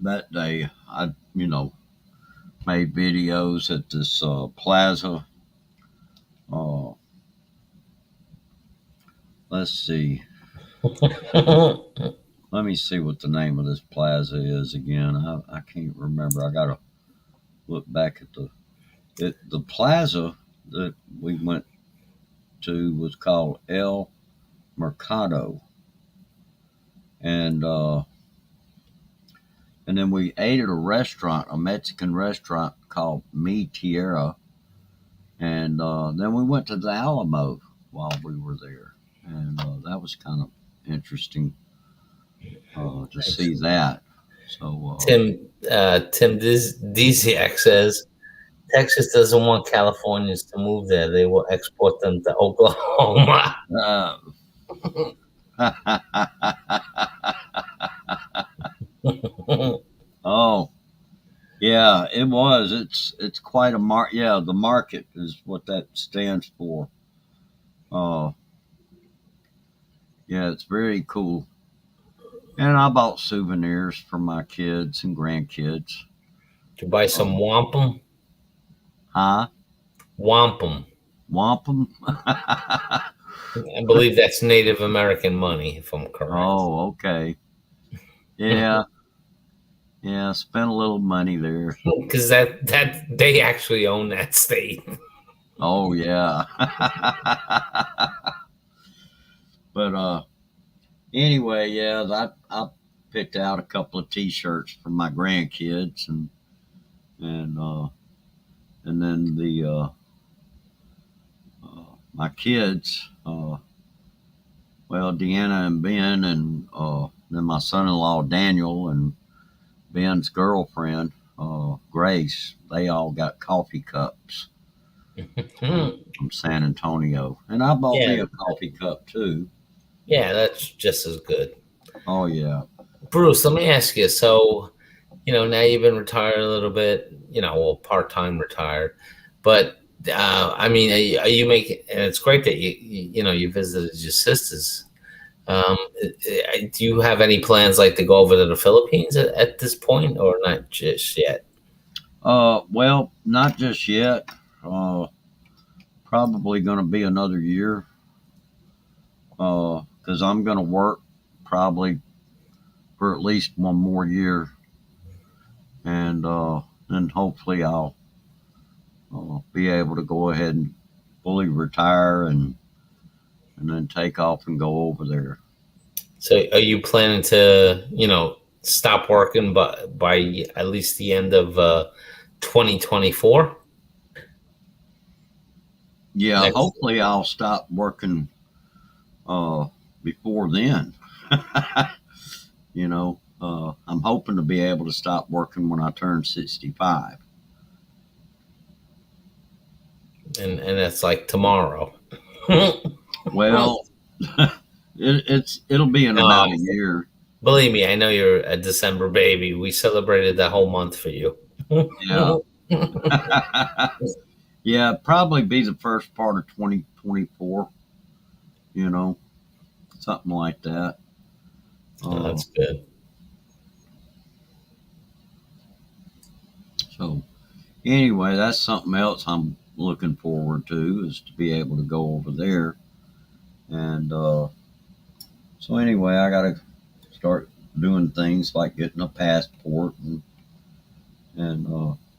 that day, I made videos at this plaza. Uh, let's see. Let me see what the name of this plaza is again. I can't remember. I gotta look back at the plaza that we went to was called El Mercado, and and then we ate at a restaurant, a Mexican restaurant called Mi Tierra, and then we went to the Alamo while we were there, and that was kind of interesting to see that. So Tim Disiak says Texas doesn't want Californians to move there. They will export them to Oklahoma. oh yeah, it was. It's quite a Yeah, the market is what that stands for. Uh, yeah, it's very cool. And I bought souvenirs for my kids and grandkids. To buy Uh, some wampum. huh? Wampum. Wampum? I believe that's Native American money, if I'm correct. Oh, okay. Yeah, yeah. Spent a little money there. Because that they actually own that state. Oh, yeah. But anyway, yeah. picked out a couple of T-shirts for my grandkids, and then my kids. Well, Deanna and Ben, and then my son-in-law Daniel and Ben's girlfriend Grace. They all got coffee cups from San Antonio, and I bought me a coffee cup too. Yeah, that's just as good. Oh yeah, Bruce. Let me ask you. So, now you've been retired a little bit. Well, part-time retired, but I mean, are you making? And it's great that you visited your sisters. Do you have any plans like to go over to the Philippines at this point, or not just yet? Well, not just yet. Probably going to be another year. Because I'm going to work probably for at least one more year, and then hopefully I'll be able to go ahead and fully retire and then take off and go over there. So, are you planning to, stop working by at least the end of 2024? Yeah, hopefully I'll stop working before then. I'm hoping to be able to stop working when I turn 65. And that's like tomorrow. Well, it'll be in about a year. Believe me, I know you're a December baby. We celebrated that whole month for you. Yeah. Yeah, probably be the first part of 2024. Something like that. Oh, that's good. So, anyway, that's something else I'm looking forward to, is to be able to go over there. And so anyway, I got to start doing things like getting a passport and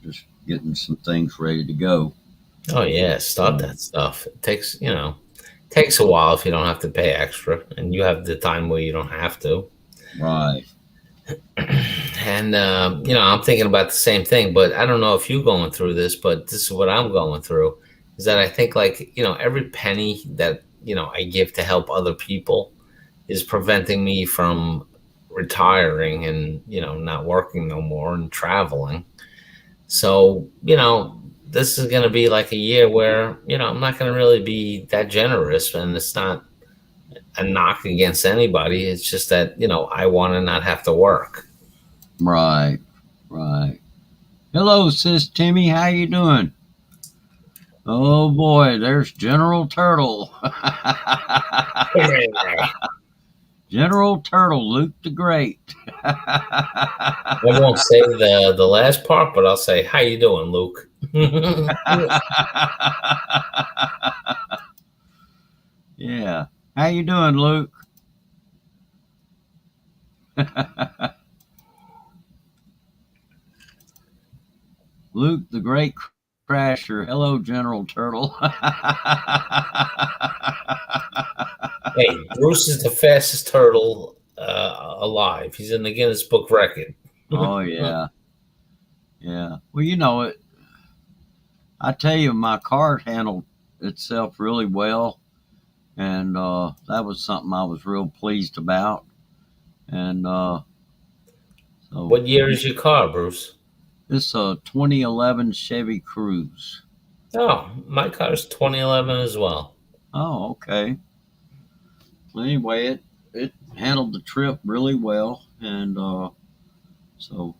just getting some things ready to go. Oh yeah, start that stuff. It takes a while if you don't have to pay extra, and you have the time where you don't have to. Right. And I'm thinking about the same thing, but I don't know if you're going through this, but this is what I'm going through. Is that I think every penny that I give to help other people is preventing me from retiring and not working no more and traveling. So this is going to be like a year where I'm not going to really be that generous, and it's not a knock against anybody. It's just that I want to not have to work. Right. Hello, Sis Timmy. How you doing? Oh boy, there's General Turtle. General Turtle, Luke the Great. I won't say the last part, but I'll say, how you doing, Luke? Yeah. How you doing, Luke? Luke the Great Crasher. Hello, General Turtle. Hey, Bruce is the fastest turtle alive. He's in the Guinness Book record. Oh yeah. Well, I tell you, my car handled itself really well, and that was something I was real pleased about. And so, what year is your car, Bruce? It's a 2011 Chevy Cruze. Oh, my car's 2011 as well. Oh, okay. Well, anyway, it handled the trip really well, and so.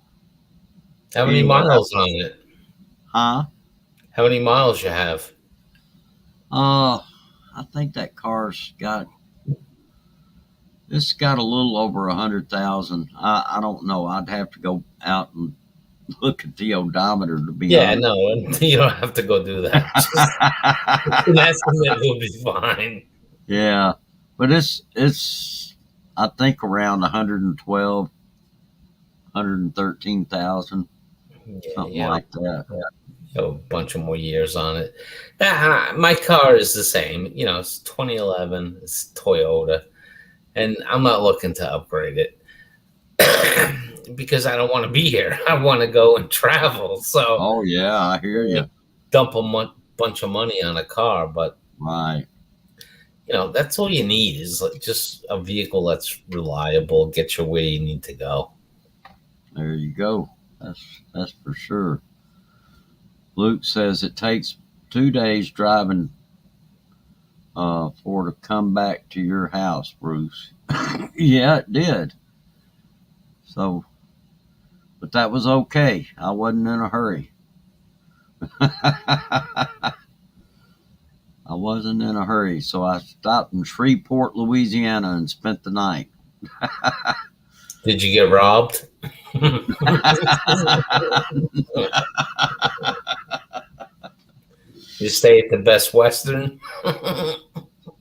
How many miles on it? Huh? How many miles you have? I think that car's got. It's got a little over 100,000. I don't know. I'd have to go out and look at the odometer to be. Yeah, no, you don't have to go do that. An estimate will be fine. Yeah, but it's I think around 112, 113,000, something like that. A bunch of more years on it. My car is the same. It's 2011. It's Toyota, and I'm not looking to upgrade it. because I don't want to be here. I want to go and travel. So Oh yeah, I hear you. dump a bunch of money on a car, but Right. that's all you need is just a vehicle that's reliable, get you where you need to go. There you go. That's for sure. Luke says it takes 2 days driving for to come back to your house, Bruce. Yeah, it did. So, but that was okay. I wasn't in a hurry. I wasn't in a hurry, so I stopped in Shreveport, Louisiana, and spent the night. Did you get robbed? You stay at the Best Western?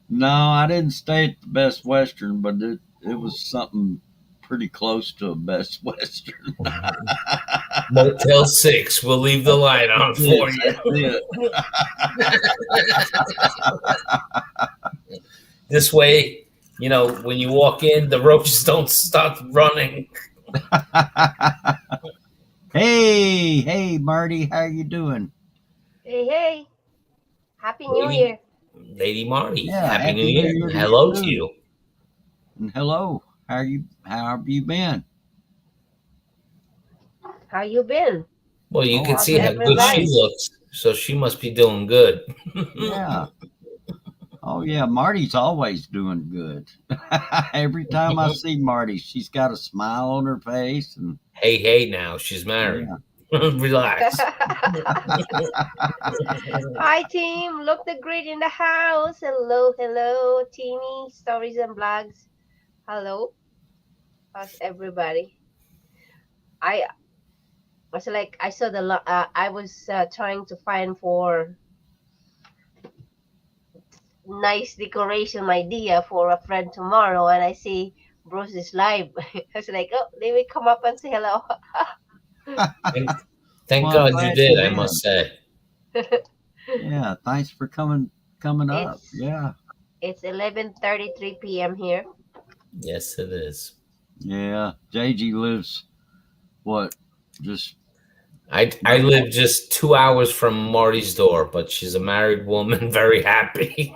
No, I didn't stay at the Best Western, but it was something pretty close to a Best Western. Motel 6. We'll leave the light on for you. This way, when you walk in, the roaches don't start running. Hey, Marty, how you doing? Hey, Happy New Year. Lady Marty, Yeah, Happy New New Year. Year to Hello you to too. you. And hello, how have you been? How you been? Well, you Oh, can I've see been how good she nice. looks, so she must be doing good. Yeah. Oh yeah, Marty's always doing good. Every time I see Marty, she's got a smile on her face, and Hey, now she's married. Relax. Hi, team. Look the great in the house. Hello, Teeny, Stories and Blogs. Hello. How's everybody? I was like, I saw I was trying to find for nice decoration idea for a friend tomorrow, and I see Bruce is live. I was like, oh, let me come up and say hello. Thank Well, God I'm you glad did, you I did. must say. Yeah, thanks for coming up. Yeah. It's 11:33 p.m. here. Yes, it is. Yeah. JG lives what? Just I live just 2 hours from Marty's door, but she's a married woman, very happy.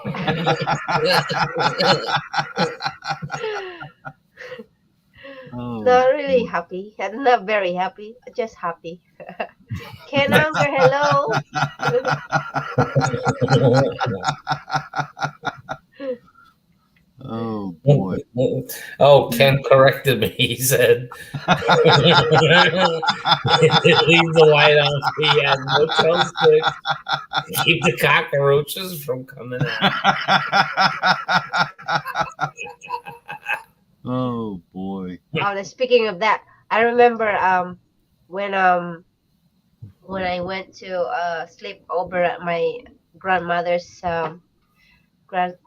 oh, Not really boy. happy. Not very happy. Just happy. Ken Anchor, hello. Oh boy. Oh, Ken corrected me. He said, "Leave the light on. He has Motel 6. Keep the cockroaches from coming out." Oh boy. Oh, speaking of that, I remember when I went to sleep over at my grandmother's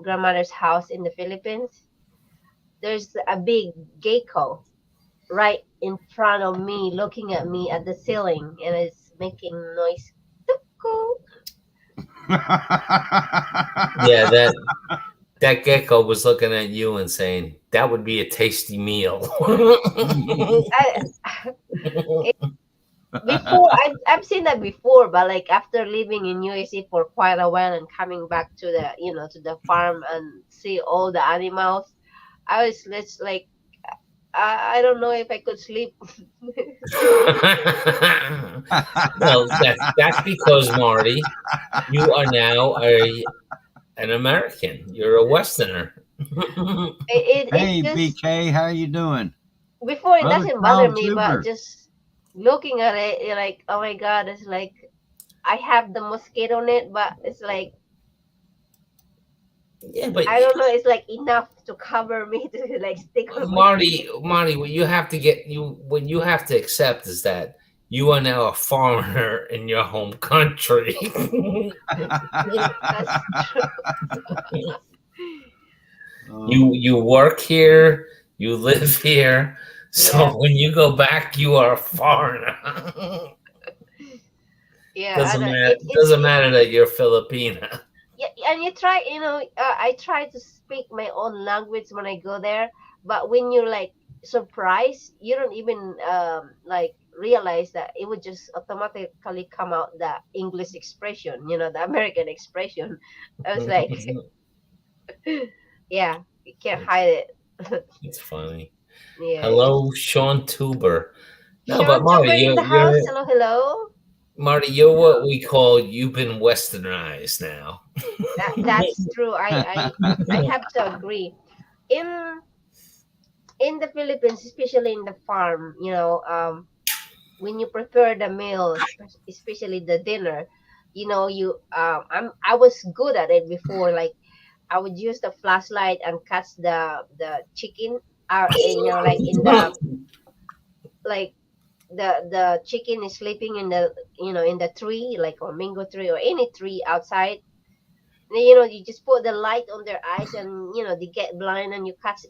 grandmother's house in the Philippines. There's a big gecko right in front of me, looking at me at the ceiling, and it's making noise. Yeah, that gecko was looking at you and saying, "That would be a tasty meal." Before I've seen that before, but like after living in USA for quite a while and coming back to the to the farm and see all the animals, I was just like I don't know if I could sleep. Well, that's because, Marty, you are now an American. You're a Westerner. Hey, It just BK, how you doing? before it Brother doesn't bother Tom me, but Zuber. just looking at it, you're like, oh my god, it's like I have the mosquito net, but it's like Yeah, but I don't know, it's like enough to cover me to like stick on my Marty, what you have to accept is that you are now a foreigner in your home country. That's true. You work here, you live here, so Yeah. when you go back, you are a foreigner. Yeah, Doesn't and matter. Doesn't matter that you're Filipina. yeah, and you try, I try to speak my own language when I go there, but when you're like surprised, you don't even like realize that it would just automatically come out the English expression, the American expression. I was like, yeah, you can't it's, hide it. it's funny. Yeah, yeah. Hello, Sean Tuber. No, but Sean Tuber in the house. Hello, hello. Marty, you're what we call you've been westernized now. That's true. I have to agree. In in the Philippines, especially in the farm, when you prepare the meal, especially the dinner, I was good at it before. Like I would use the flashlight and catch the chicken out, and like in the like the chicken is sleeping in the in the tree, like or mango tree or any tree outside. And, you just put the light on their eyes, and they get blind, and you catch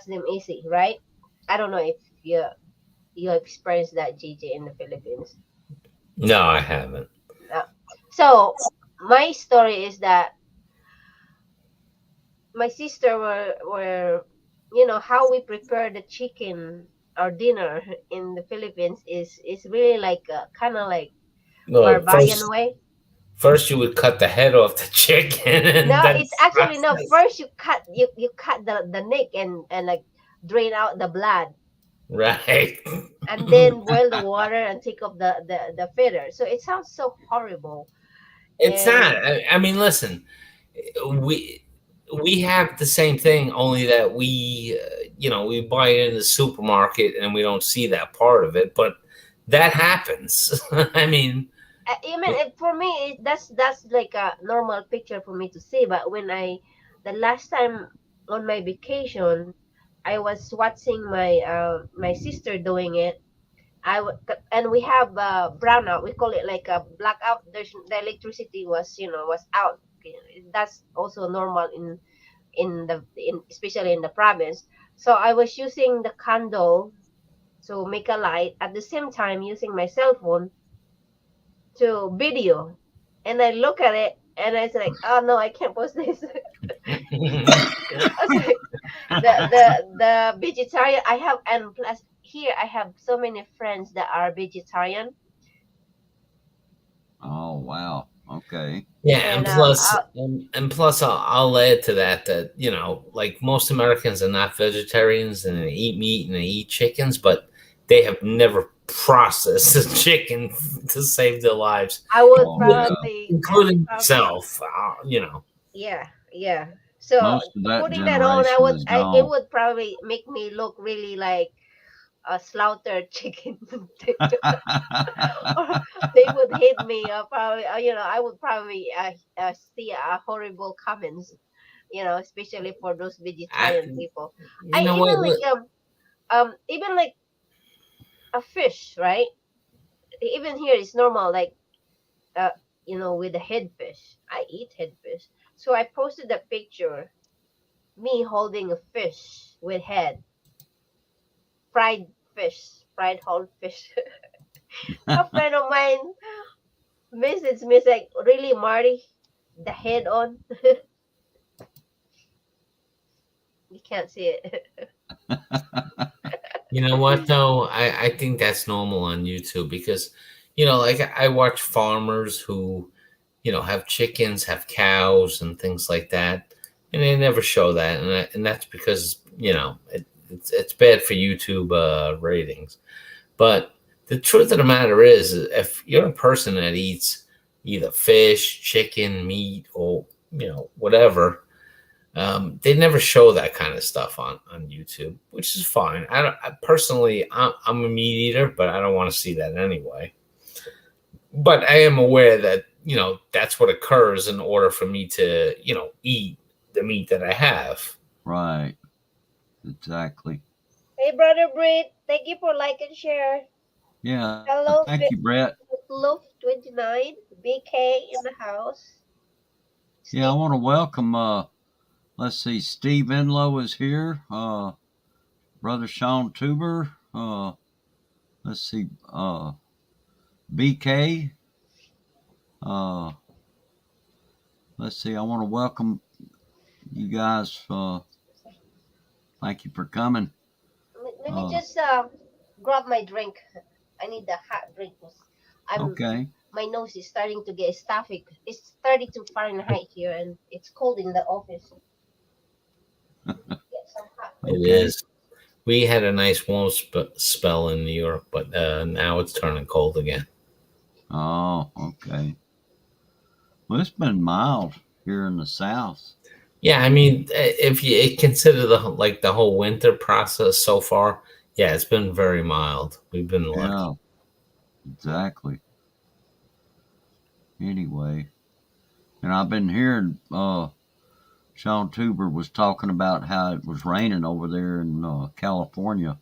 them easy, right? I don't know if you experienced that, JJ, in the Philippines. No, I haven't. Uh, so my story is that my sister were how we prepare the chicken or dinner in the Philippines is really like kind of like No, barbarian way. first you would cut the head off the chicken and No, then it's actually no. process. First you cut the neck and like drain out the blood, Right. and then boil the water and take off the feather. So it sounds so horrible. It's And not. I mean, listen, we we have the same thing, only that we buy it in the supermarket and we don't see that part of it, but that happens. I mean, I mean, for me, that's like a normal picture for me to see. But the last time on my vacation, I was watching my sister doing it. And we have brownout. We call it like a blackout. The electricity was out. Okay, that's also normal in especially in the province. So I was using the candle to make a light at the same time using my cell phone to video, and I look at it and I was like, oh no, I can't post this. I was like, the vegetarian I have, and plus here I have so many friends that are vegetarian, Oh, wow. Okay. yeah, and and plus, I'll add to that like most Americans are not vegetarians and they eat meat and they eat chickens, but they have never processed a chicken to save their lives, I would Oh, yeah. including probably, myself. yeah, yeah. So Most of that putting that on, generation is it gone. would probably make me look really like a slaughtered chicken. Or they would hate me, probably, I would probably see horrible comments, especially for those I, vegetarian people. you I know what? even like a fish, right? Even here it's normal, like uh with the head fish. I eat head fish. So I posted a picture, me holding a fish with head, fried fish, fried whole fish. A friend of mine messaged me, like, really, Marty? The head on? You can't see it. You know what though? I think that's normal on YouTube because, like I watch farmers who, have chickens, have cows, and things like that, and they never show that, and that's because it's bad for YouTube ratings. But the truth of the matter is, if you're a person that eats either fish, chicken, meat, or whatever, they never show that kind of stuff on YouTube, which is fine. Personally, I'm a meat eater, but I don't want to see that anyway. But I am aware that that's what occurs in order for me to eat the meat that I have. Right. Exactly. Hey, brother Brit, thank you for like and share. Yeah. Hello, Thank you, Brett. Love 29, BK in the house. Yeah, I Steve, want to welcome let's see, Steve Enlow is here. Brother Sean Tuber. Let's see, BK. Uh, let's see, I want to welcome you guys. Thank you for coming. Let me Uh, just grab my drink. I need the hot drink. 'Cause okay. my nose is starting to get stuffy. It's 32 Fahrenheit here, and it's cold in the office. Get some hot It drink. Okay. is. We had a nice warm spell in New York, but now it's turning cold again. Oh, okay. Well, it's been mild here in the South. Yeah, I mean, if you consider the whole winter process so far, yeah, it's been very mild. We've been lucky. Yeah, exactly. Anyway, and I've been hearing Sean Tuber was talking about how it was raining over there in California,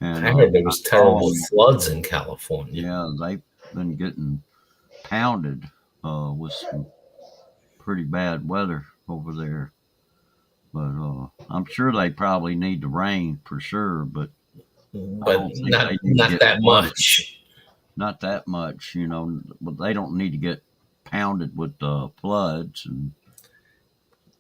and I heard there I was saw terrible 'em. floods in California. Yeah, they've been getting pounded with some pretty bad weather over there. But I'm sure they probably need the rain for sure. But I But don't think not they need to not get that flooded. much. Not that much, But they don't need to get pounded with floods and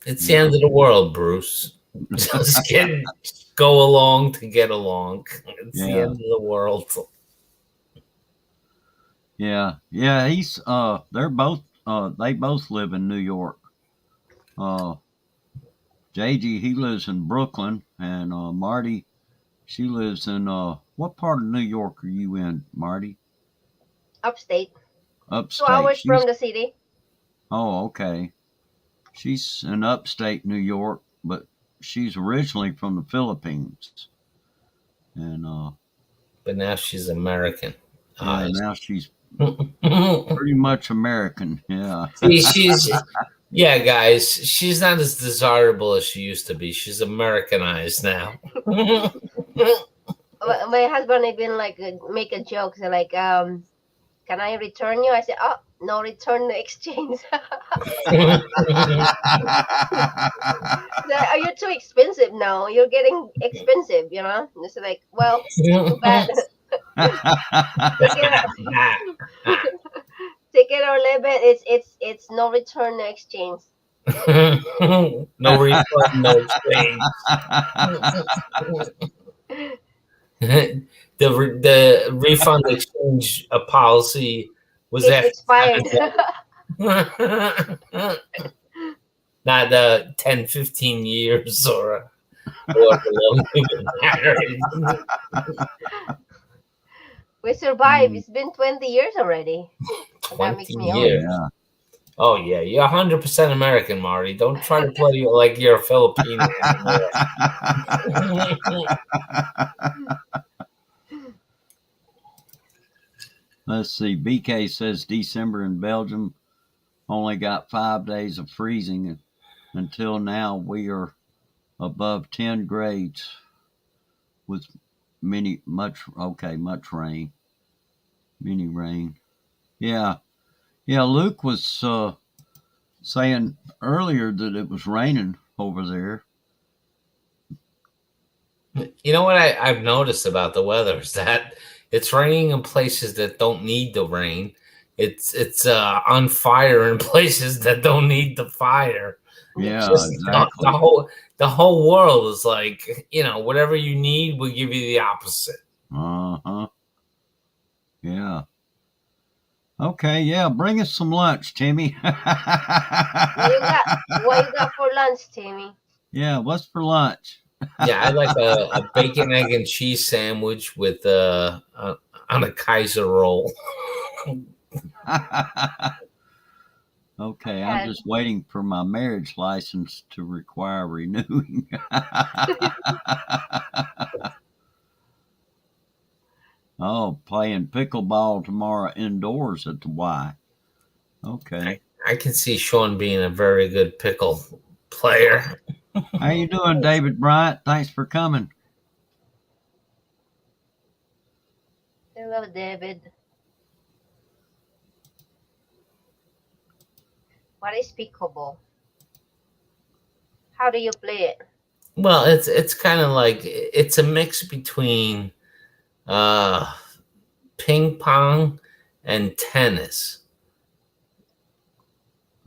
It's you the know. end of the world, Bruce. Just go along to get along. It's the Yeah, end of the world. yeah. They both live in New York. Uh, JG, he lives in Brooklyn, and Marty, she lives in what part of New York are you in, Marty? Upstate, 2 Upstate. hours from the city. Oh, okay. She's in upstate New York, but she's originally from the Philippines, and But now she's American. yeah, Eyes. now she's pretty much American. Yeah. See, yeah, guys. She's not as desirable as she used to be. She's Americanized now. My husband had been like make a joke. So like, can I return you? I said, oh, no return, no exchange. Are you too expensive now? You're getting expensive, you know. And it's like, well, too bad. take it, take it or leave it. It's no return, no exchange. No refund, no exchange. The refund exchange policy was It's after expired. not 10, 15 years or however long we've been married. We survived. It's been 20 years already. That makes 20 me Oh old. years. yeah. Oh yeah, you're 100% American, Marty. Don't try to play like you're a Filipino anymore. Let's see. BK says December in Belgium only got 5 days of freezing. Until now, we are above 10 grades with much rain, mini rain. Yeah, yeah. Luke was saying earlier that it was raining over there. You know what I've noticed about the weather is that it's raining in places that don't need the rain. It's on fire in places that don't need the fire. Yeah, Just exactly. the whole world is like, whatever you need, we'll give you the opposite. Uh-huh. Yeah. Okay, yeah, bring us some lunch, Timmy. What you got for lunch, Timmy? Yeah, what's for lunch? Yeah, I like a bacon, egg, and cheese sandwich with on a Kaiser roll. Okay, I'm just waiting for my marriage license to require renewing. Oh, playing pickleball tomorrow indoors at the Y. Okay. I can see Sean being a very good pickle player. How you doing, David Bryant? Thanks for coming. Hello, David. What is pickleball? How do you play it? Well, it's kind of like it's a mix between ping pong and tennis.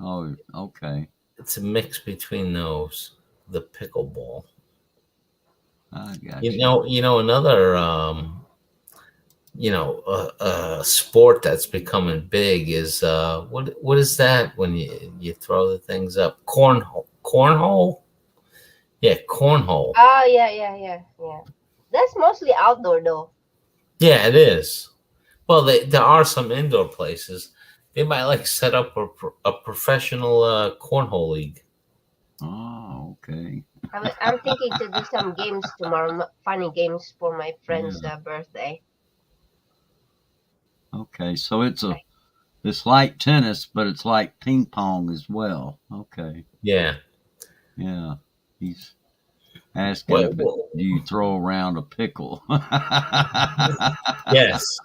Oh, okay. It's a mix between those. The pickleball. I got You know another sport that's becoming big is what is that when you throw the things up? Cornhole? Yeah, cornhole. Oh, yeah. That's mostly outdoor though. Yeah, it is. Well, there are some indoor places. They might like set up a professional cornhole league. Oh, okay. I'm thinking to do some games tomorrow, funny games for my friend's Yeah. birthday. Okay. So it's like tennis, but it's like ping pong as well. Okay. Yeah. Yeah. He's asking Well, if do you throw around a pickle? yes,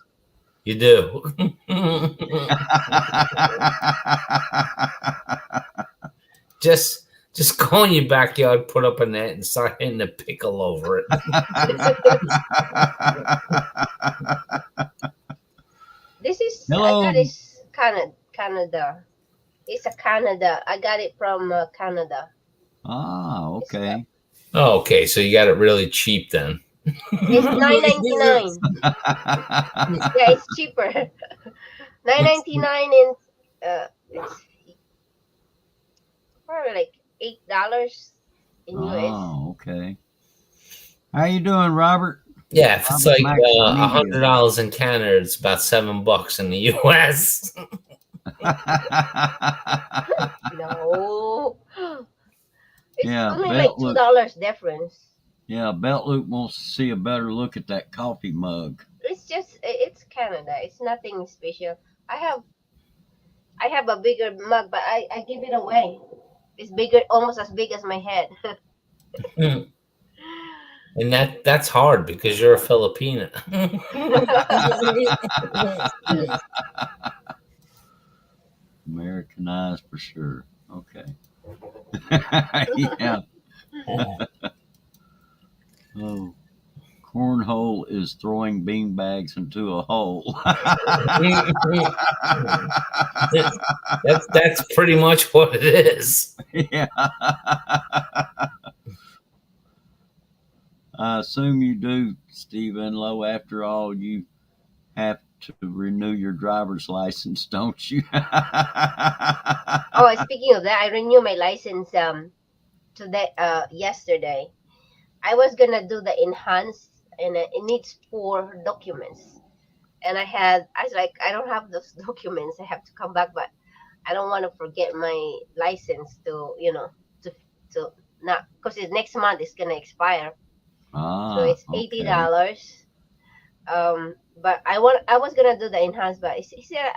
you do. Just go in your backyard, put up a net, and start hitting a pickle over it. This is I Hello. got this Canada. It's a Canada. I got it from Canada. Ah, okay. Oh, okay, so you got it really cheap then. It's $9.99. Yeah, it's cheaper. $9.99 and it's probably like $8 in US. Oh, okay. How you doing, Robert? Yeah, if it's Robert like Maximilian. $100 in Canada, it's about $7 in the US. No, it's Yeah, only like Beltloop. $2 difference. Yeah, Beltloop wants to see a better look at that coffee mug. It's Canada. It's nothing special. I have a bigger mug, but I give it away. It's bigger, almost as big as my head. And that's hard because you're a Filipino. Americanized for sure. Okay. Yeah. Oh, cornhole is throwing beanbags into a hole. That's pretty much what it is. Yeah. I assume you do, Steve Enlow. After all, you have to renew your driver's license, don't you? Oh, speaking of that, I renewed my license today yesterday. I was gonna do the enhanced, and it needs 4 documents. And I was like, I don't have those documents. I have to come back, but I don't want to forget my license to to to not because next month it's gonna expire. So Ah, it's okay. $80. But I was gonna do the enhanced, but she said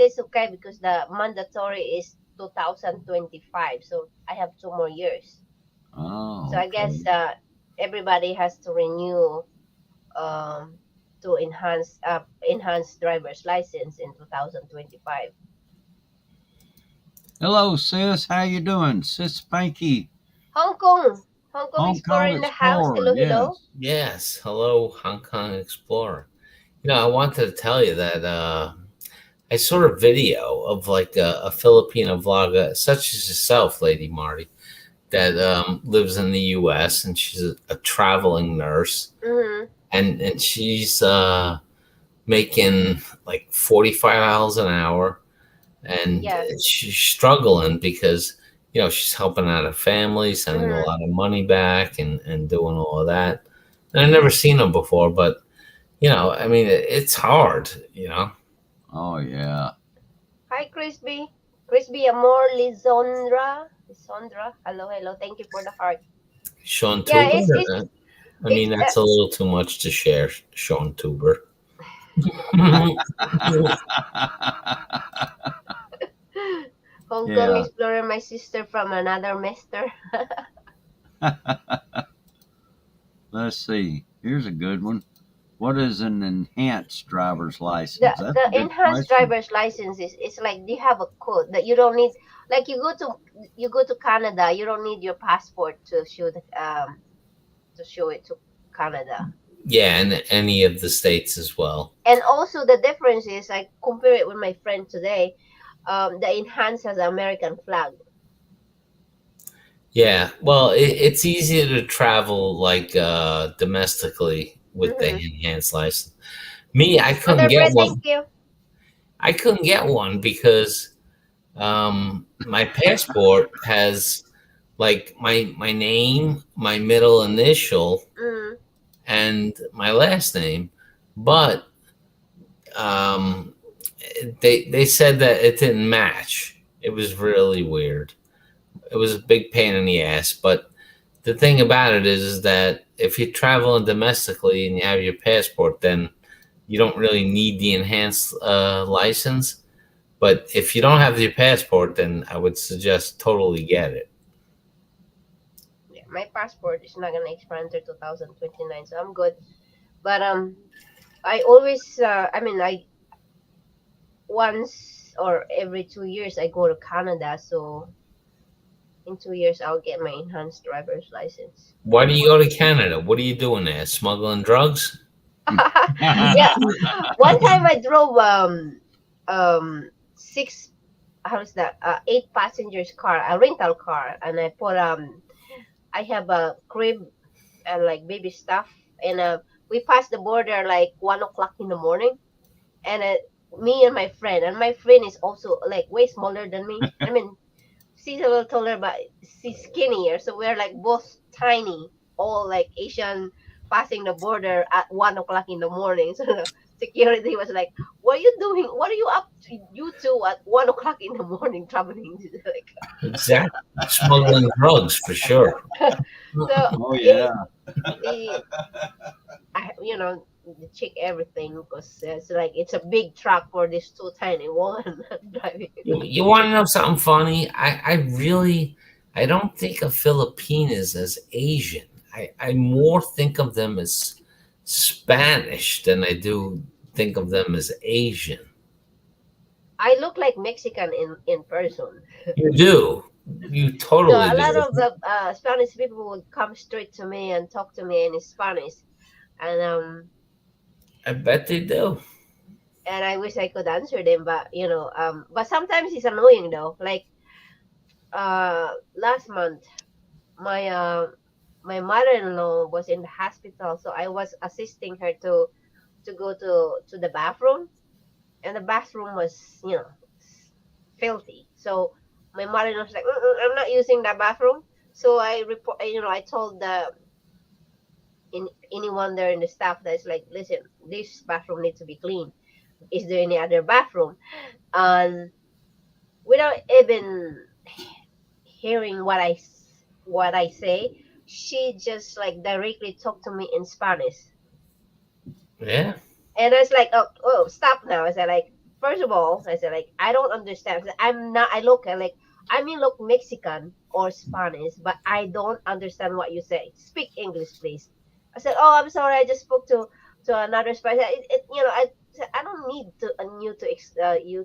it's okay because the mandatory is 2025. So I have 2 more years. Oh, So I okay. guess everybody has to renew to enhance driver's license in 2025. Hello, sis. How you doing, sis Spanky? Hong Kong Hong Explorer Kong in the house. Explorer. Hello, hello. Yes. Yes. Hello, Hong Kong Explorer. I wanted to tell you that I saw a video of like a Filipino vlogger, such as yourself, Lady Marty, that lives in the U.S. and she's a traveling nurse, Mm-hmm. and she's making like $45 an hour, and Yeah. she's struggling because she's helping out her family, sending a Mm-hmm. lot of money back, and doing all of that. And I've never seen them before, but I mean, it's hard. Oh, yeah. Hi, Crispy. Crispy Amor Lisondra. Hello, hello. Thank you for the heart. Sean Yeah, Tuber. I mean, it's that's a little too much to share, Sean Tuber. Hong Kong Yeah. Explorer, my sister from another mister. Let's see. Here's a good one. What is an enhanced driver's license? The That's the a good enhanced question. driver's license is like you have a code that you don't need. Like you go to Canada, you don't need your passport to show it to Canada. Yeah, and any of the states as well. And also the difference is I compare it with my friend today. The enhanced has an American flag. Yeah, well, it's easier to travel like domestically with the Mm-hmm. enhanced license. Me, I couldn't Mother get Brett, thank one. you. I couldn't get one because my passport has like my name, my middle initial, Mm. and my last name, but um, they said that it didn't match. It was really weird. It was a big pain in the ass. But the thing about it is that if you're traveling domestically and you have your passport, then you don't really need the enhanced license. But if you don't have your passport, then I would suggest totally get it. Yeah, my passport is not gonna expire until 2029, so I'm good. But I always, I mean, I once or every 2 years I go to Canada, so in 2 years I'll get my enhanced driver's license. Why do you go to Canada? What are you doing there? Smuggling drugs? Yeah, one time I drove six, how's that, 8 passengers car, a rental car, and I put I have a crib and like baby stuff, and we passed the border like 1 o'clock in the morning, and me and my friend is also like way smaller than me. I mean, she's a little taller, but she's skinnier, so we're like both tiny, all like Asian, passing the border at 1 o'clock in the morning. So the security was like, "What are you doing? What are you up to? You two at 1 o'clock in the morning traveling?" Like, Exactly. Smuggling drugs for sure. so Oh it, yeah. it they check everything because it's like it's a big truck for this two tiny one driving. You want to know something funny? I don't think of Filipinos as Asian. I more think of them as Spanish than I do think of them as Asian. I look like Mexican in person. You do. You So totally a lot do. of the Spanish people would come straight to me and talk to me in Spanish, and I bet they do. I wish I could answer them, but but sometimes it's annoying though. Like last month, my my mother-in-law was in the hospital, so I was assisting her to go to the bathroom, and the bathroom was filthy. So my mother-in-law was like, I'm not using that bathroom. So I report, I told anyone there in the staff that's like, listen, this bathroom needs to be clean. Is there any other bathroom? And without even hearing what I say, she just like directly talked to me in Spanish. Yeah. And I was like, oh, stop now. I said, like, first of all, I said, like, I don't understand. I said, I'm not, I look like, I mean, look Mexican or Spanish, but I don't understand what you say. Speak English, please. I said, oh, I'm sorry. I just spoke to another Spanish. I said, I don't need you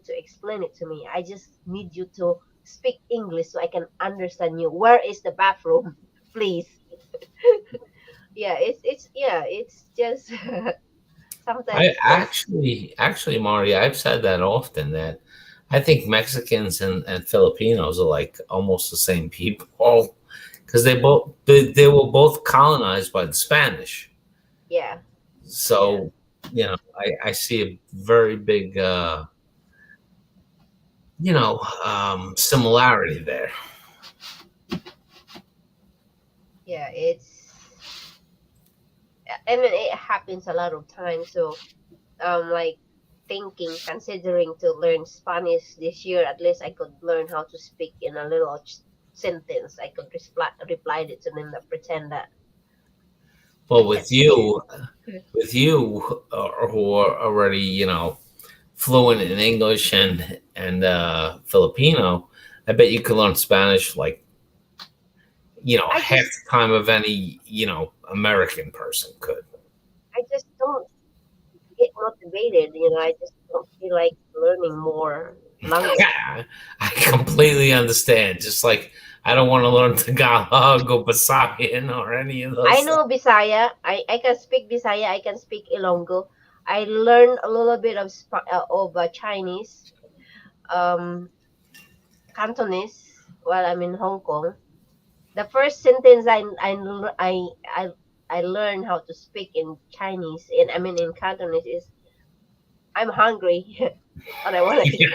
to explain it to me. I just need you to speak English so I can understand you. Where is the bathroom, please? Yeah, it's just sometimes I it's just actually, Marty, I've said that often that I think Mexicans and Filipinos are like almost the same people because they were both colonized by the Spanish. yeah. Yeah. So, I see a very big, similarity there. Yeah, I mean it happens a lot of times. So like considering to learn Spanish this year, at least I could learn how to speak in a little sentence. I could reply it to them that pretend that I Well, can speak. with you who are already, fluent in English and Filipino, I bet you could learn Spanish like, I half just the time of any, American person could. I just don't get motivated, I just don't feel like learning more language. Yeah, I completely understand. Just like I don't want to learn Tagalog or Visayan or any of I those things. know Bisaya. I can speak Bisaya. I can speak Ilonggo. I learned a little bit of Chinese, Cantonese while I'm in Hong Kong. The first sentence I learned how to speak in Chinese, and I mean in Cantonese, is "I'm hungry," and I want to eat.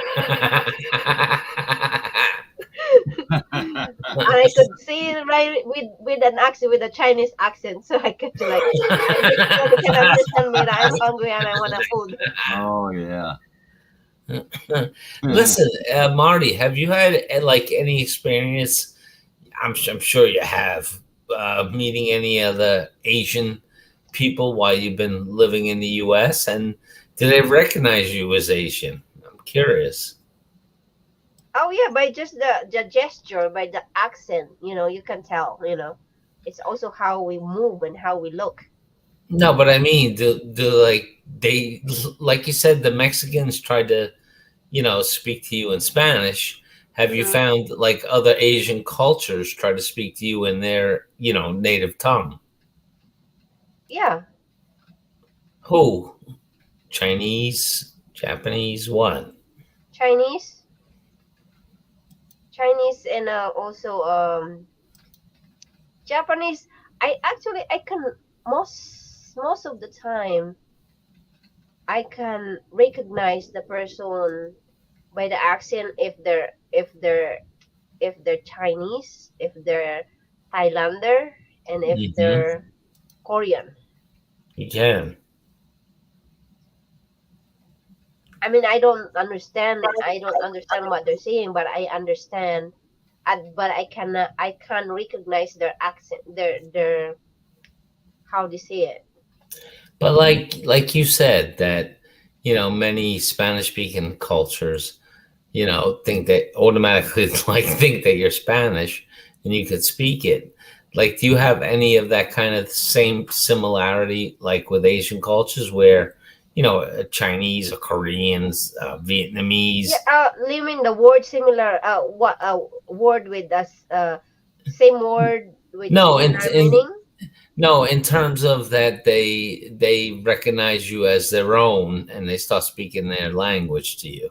And I could see it right with an accent, with a Chinese accent, so I could like, I make sure they can understand me that I'm hungry and I want a food. Oh yeah. Listen, Marty, have you had like any experience? I'm sure you have, meeting any other Asian people while you've been living in the U.S. and do they recognize you as Asian? I'm curious. Oh yeah, by just the gesture, by the accent, you can tell. It's also how we move and how we look. No, but I mean, do like they like you said, the Mexicans tried to speak to you in Spanish. Have you Mhm. found like other Asian cultures try to speak to you in their native tongue? Yeah, Who? Chinese, Japanese, what? Chinese, Chinese, and also Japanese. I can, most of the time I can recognize the person by the accent, if they're Chinese, if they're Highlander, and if Hmm. they're Korean. You can. I mean, I don't understand what they're saying, but I understand. But I can recognize their accent, their how they say it. But like you said that many Spanish speaking cultures think that automatically like think that you're Spanish and you could speak it. Like, do you have any of that kind of same similarity like with Asian cultures where Chinese or Koreans, Yeah, Vietnamese? you mean the word similar? What word with us? Same word with No, similar meaning? no, in terms of that they recognize you as their own and they start speaking their language to you.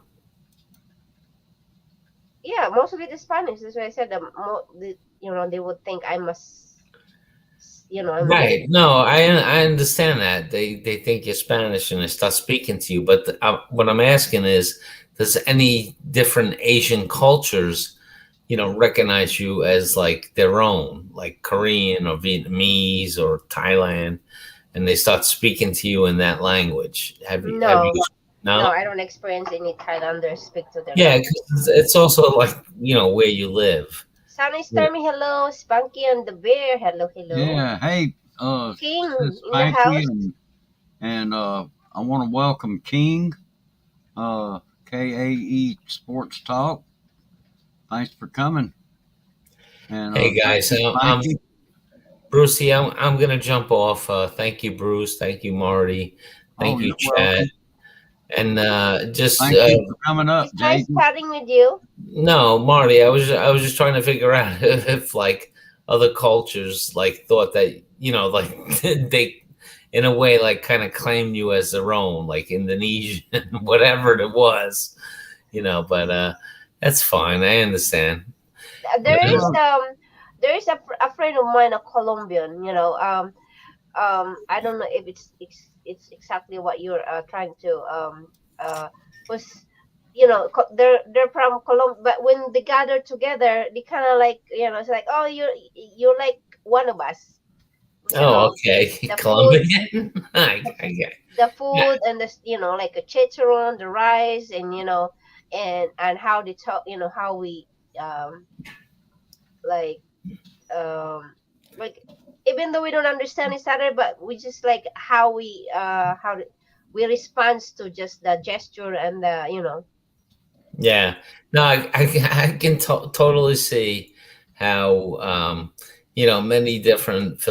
Yeah, mostly the Spanish. That's why I said they would think I'm Right. Mexican. No, I understand that they think you're Spanish and they start speaking to you. But what I'm asking is, does any different Asian cultures, recognize you as like their own, like Korean or Vietnamese or Thailand, and they start speaking to you in that language? Have you? No, no, No. I don't experience any Thailanders speak to their Yeah, language. 'cause it's also like where you live. Sunny Stormy, hello. Spunky and the Bear, hello, hello. Yeah. Hey, King Sis in the Spanky, house. and I want to welcome King, KAE Sports Talk. Thanks for coming, and Hey thank guys, you, Spanky. Brucey, I'm gonna jump off. Thank you, Bruce. Thank you, Marty. Oh, Thank you're you, Chad. welcome. And just Thank you for coming up, It's nice JD. chatting with you. no, Marty. I was just trying to figure out if like other cultures like thought that like they in a way like kind of claimed you as their own, like Indonesian, whatever it was. But that's fine. I understand. But There is Well, a friend of mine, a Colombian. I don't know if it's exactly what you're trying to was they're from Colombia, but when they gather together, they kind of like, it's like, oh, you're like one of us, you oh, know okay, the food Colombian. I get. the Yeah. food and the like a chicharron, the rice, and and how they talk, how we um like um like, even though we don't understand each other, but we just like how we respond to just the gesture and the. Yeah, no, I can totally see how many different Mhm.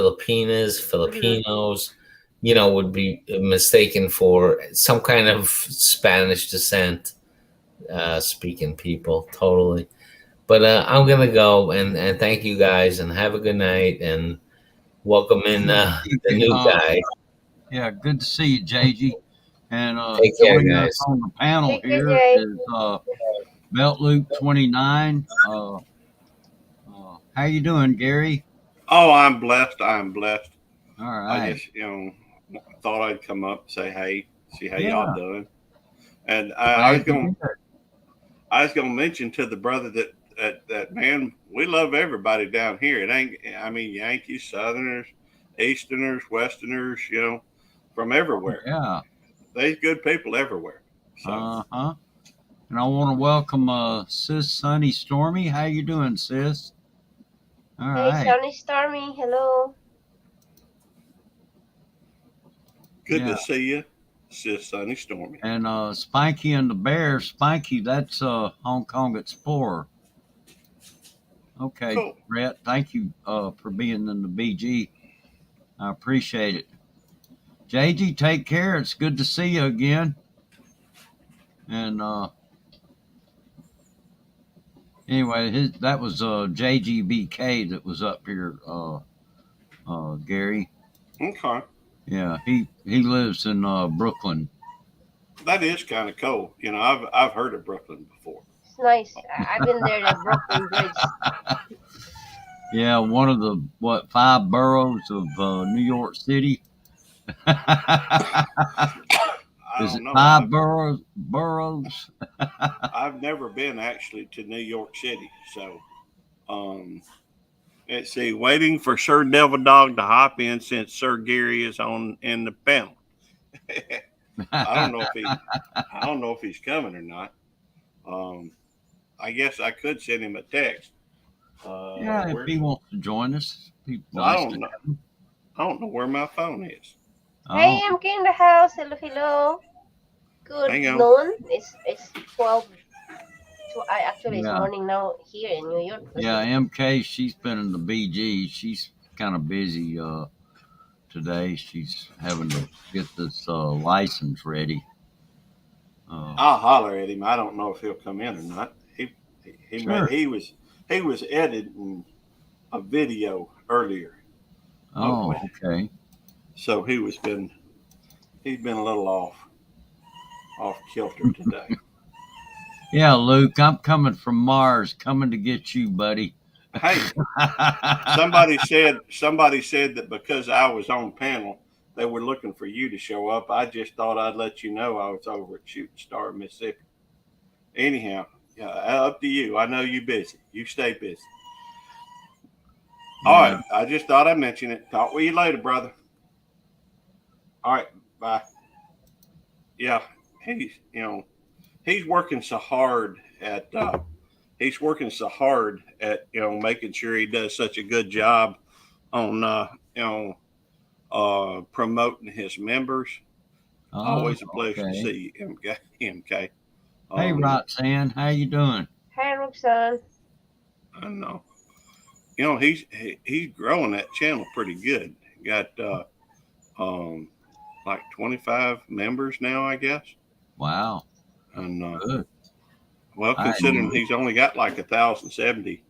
Filipinos, would be mistaken for some kind of Spanish descent speaking people. Totally, but I'm gonna go and thank you guys and have a good night and welcome in thank the you. new guy. Yeah, good to see you, JG. And Take care, joining us guys. on the panel Take care, here Jay. is Belt Loop 29. How you doing, Gary? Oh, I'm blessed. I'm blessed. All I right. just, thought I'd come up and say hey, see how y'all Yeah. doing. And I was Glad to going, hear it. I was going to mention to the brother that man, we love everybody down here. It ain't, I mean, Yankees, Southerners, Easterners, Westerners, from everywhere. Yeah. There's good people everywhere. So Uh-huh. And I want to welcome Sis Sunny Stormy. How you doing, sis? All Hey, right. Sunny Stormy, hello. good Yeah. to see you, Sis Sunny Stormy. And Spanky and the Bear. Spanky, that's Hong Kong Explorer. Okay, Cool. Brett. Thank you for being in the BG. I appreciate it. JG, take care. It's good to see you again. And anyway, that was JGBK that was up here, Gary. Okay. Yeah, he lives in Brooklyn. That is kind of cool. I've heard of Brooklyn before. It's nice. I've been there, the Brooklyn Bridge. Yeah, one of the 5 boroughs of New York City. I Is don't it know. 5 boroughs? Boroughs? I've never been actually to New York City, so let's see. Waiting for Sir Devil Dog to hop in since Sir Gary is on in the panel. I don't know if he's coming or not. I guess I could send him a text. Yeah, if he wants to join us, be I nice. don't know. I don't know where my phone is. Hey, Oh, I'm in the house. Hello, hello. Good Hang on. noon. It's 12. Actually, it's yeah. morning now here in New York. Yeah, MK, she's been in the BG. She's kind of busy today. She's having to get this license ready. I'll holler at him. I don't know if he'll come in or not. Sure. He was editing a video earlier. Oh, okay. So he's been a little off kilter today. Yeah, Luke, I'm coming from Mars, coming to get you, buddy. Hey, somebody said that because I was on panel, they were looking for you to show up. I just thought I'd let you know I was over at Shooting Star, Mississippi. Anyhow, yeah, up to you. I know you're busy. You stay busy. All right. I just thought I'd mention it. Talk with you later, brother. All right. Bye. Yeah, he's working so hard at making sure he does such a good job on promoting his members. Always a pleasure to see you, MK. Hey, Roxanne, how you doing? Hi, Roxanne. I know. He's growing that channel pretty good. Got like 25 members now, I guess. Wow. And good. Well, considering he's only got like 1,070,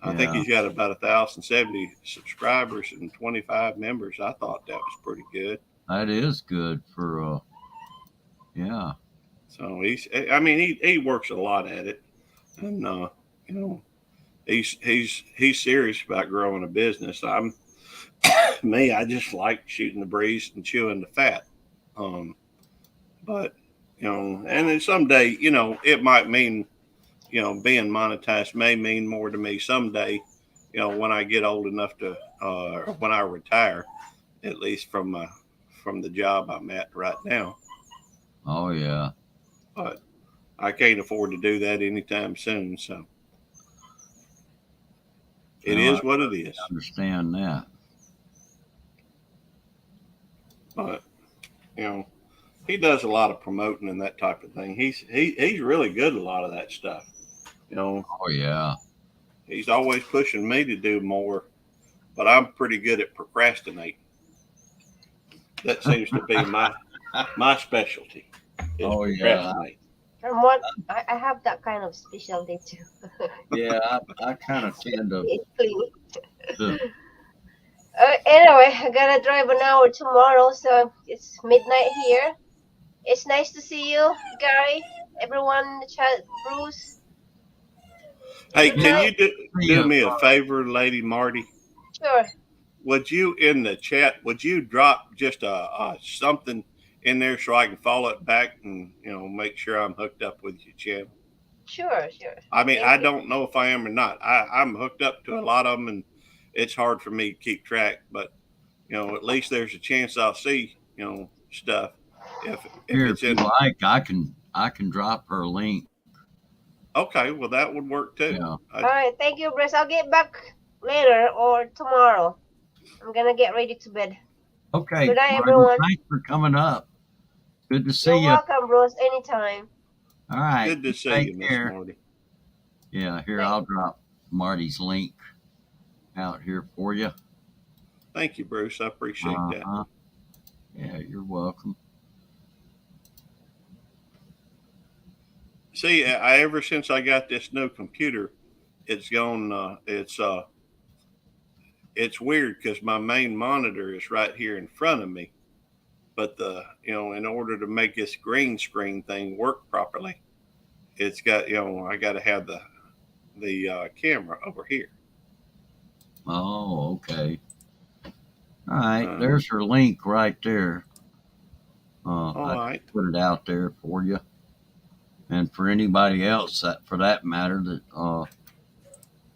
I think he's got about 1,070 subscribers and 25 members. I thought that was pretty good. That is good for yeah. So he works a lot at it, and he's serious about growing a business. I just like shooting the breeze and chewing the fat. But and then someday, it might mean, being monetized may mean more to me someday, when I get old enough to, when I retire, at least from the job I'm at right now. Oh yeah. But I can't afford to do that anytime soon. So it is what it is. I understand that. But he does a lot of promoting and that type of thing. He's really good at a lot of that stuff. Oh yeah. He's always pushing me to do more, but I'm pretty good at procrastinating. That seems to be my specialty. Oh yeah. From what I have that kind of specialty too. Yeah, I kind of tend to. Anyway, I gotta drive an hour tomorrow, so it's midnight here. It's nice to see you, Gary. Everyone in the chat, Bruce. Hey, Good can night. you do me a favor, Lady Marty? Sure. Would you in the chat? Would you drop just a something in there so I can follow it back and make sure I'm hooked up with your channel? Sure. I mean, Thank I you. don't know if I am or not. I'm hooked up to a lot of them, and it's hard for me to keep track. But at least there's a chance I'll see stuff if Here, if it's you in. like, I can drop her link. Okay, well that would work too. Yeah. All right. Thank you, Bruce. I'll get back later or tomorrow. I'm gonna get ready to bed. Okay, Good night, Marty, everyone. thanks for coming up. Good to see You're you. welcome, Bruce. Anytime. All right. Good to see Take you, Miss care. Marty. Yeah, here, Night. I'll drop Marty's link out here for you. Thank you, Bruce. I appreciate that. Uh-huh. Yeah, you're welcome. See, ever since I got this new computer, it's gone. It's weird because my main monitor is right here in front of me, but in order to make this green screen thing work properly, it's got I got to have the camera over here. Oh, okay. All right, there's her link right there. All I right. put it out there for you. And for anybody else, for that matter, that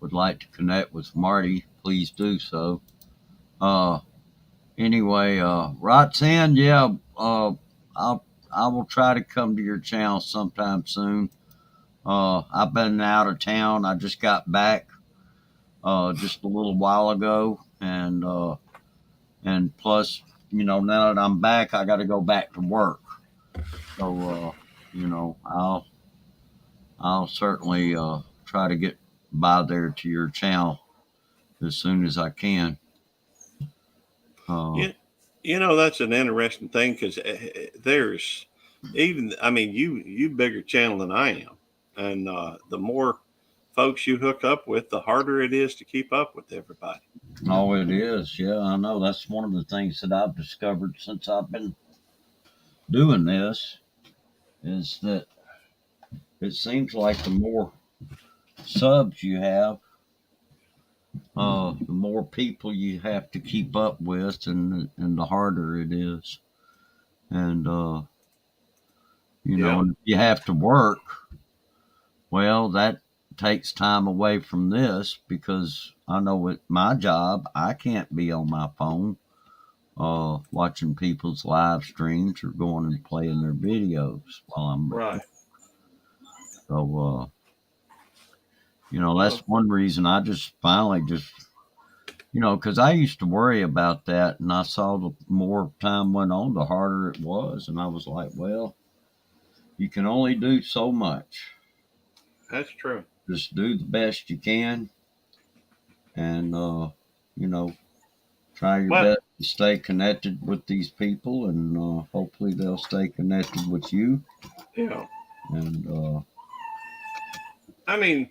would like to connect with Marty, please do so. Anyway, Roxanne, yeah, I will try to come to your channel sometime soon. I've been out of town. I just got back just a little while ago, and plus, now that I'm back, I got to go back to work. So, I'll certainly try to get by there to your channel as soon as I can. That's an interesting thing because there's I mean, you bigger channel than I am, and the more folks you hook up with, the harder it is to keep up with everybody. Oh, it is. Yeah, I know. That's one of the things that I've discovered since I've been doing this is that it seems like the more subs you have, the more people you have to keep up with, and the harder it is. And Yeah. and if you have to work, well, that takes time away from this because I know with my job, I can't be on my phone watching people's live streams or going and playing their videos while I'm Right. So, that's one reason I just finally because I used to worry about that, and I saw the more time went on, the harder it was, and I was like, well, you can only do so much. That's true. Just do the best you can, and try your best to stay connected with these people, and hopefully they'll stay connected with you. Yeah. And I mean,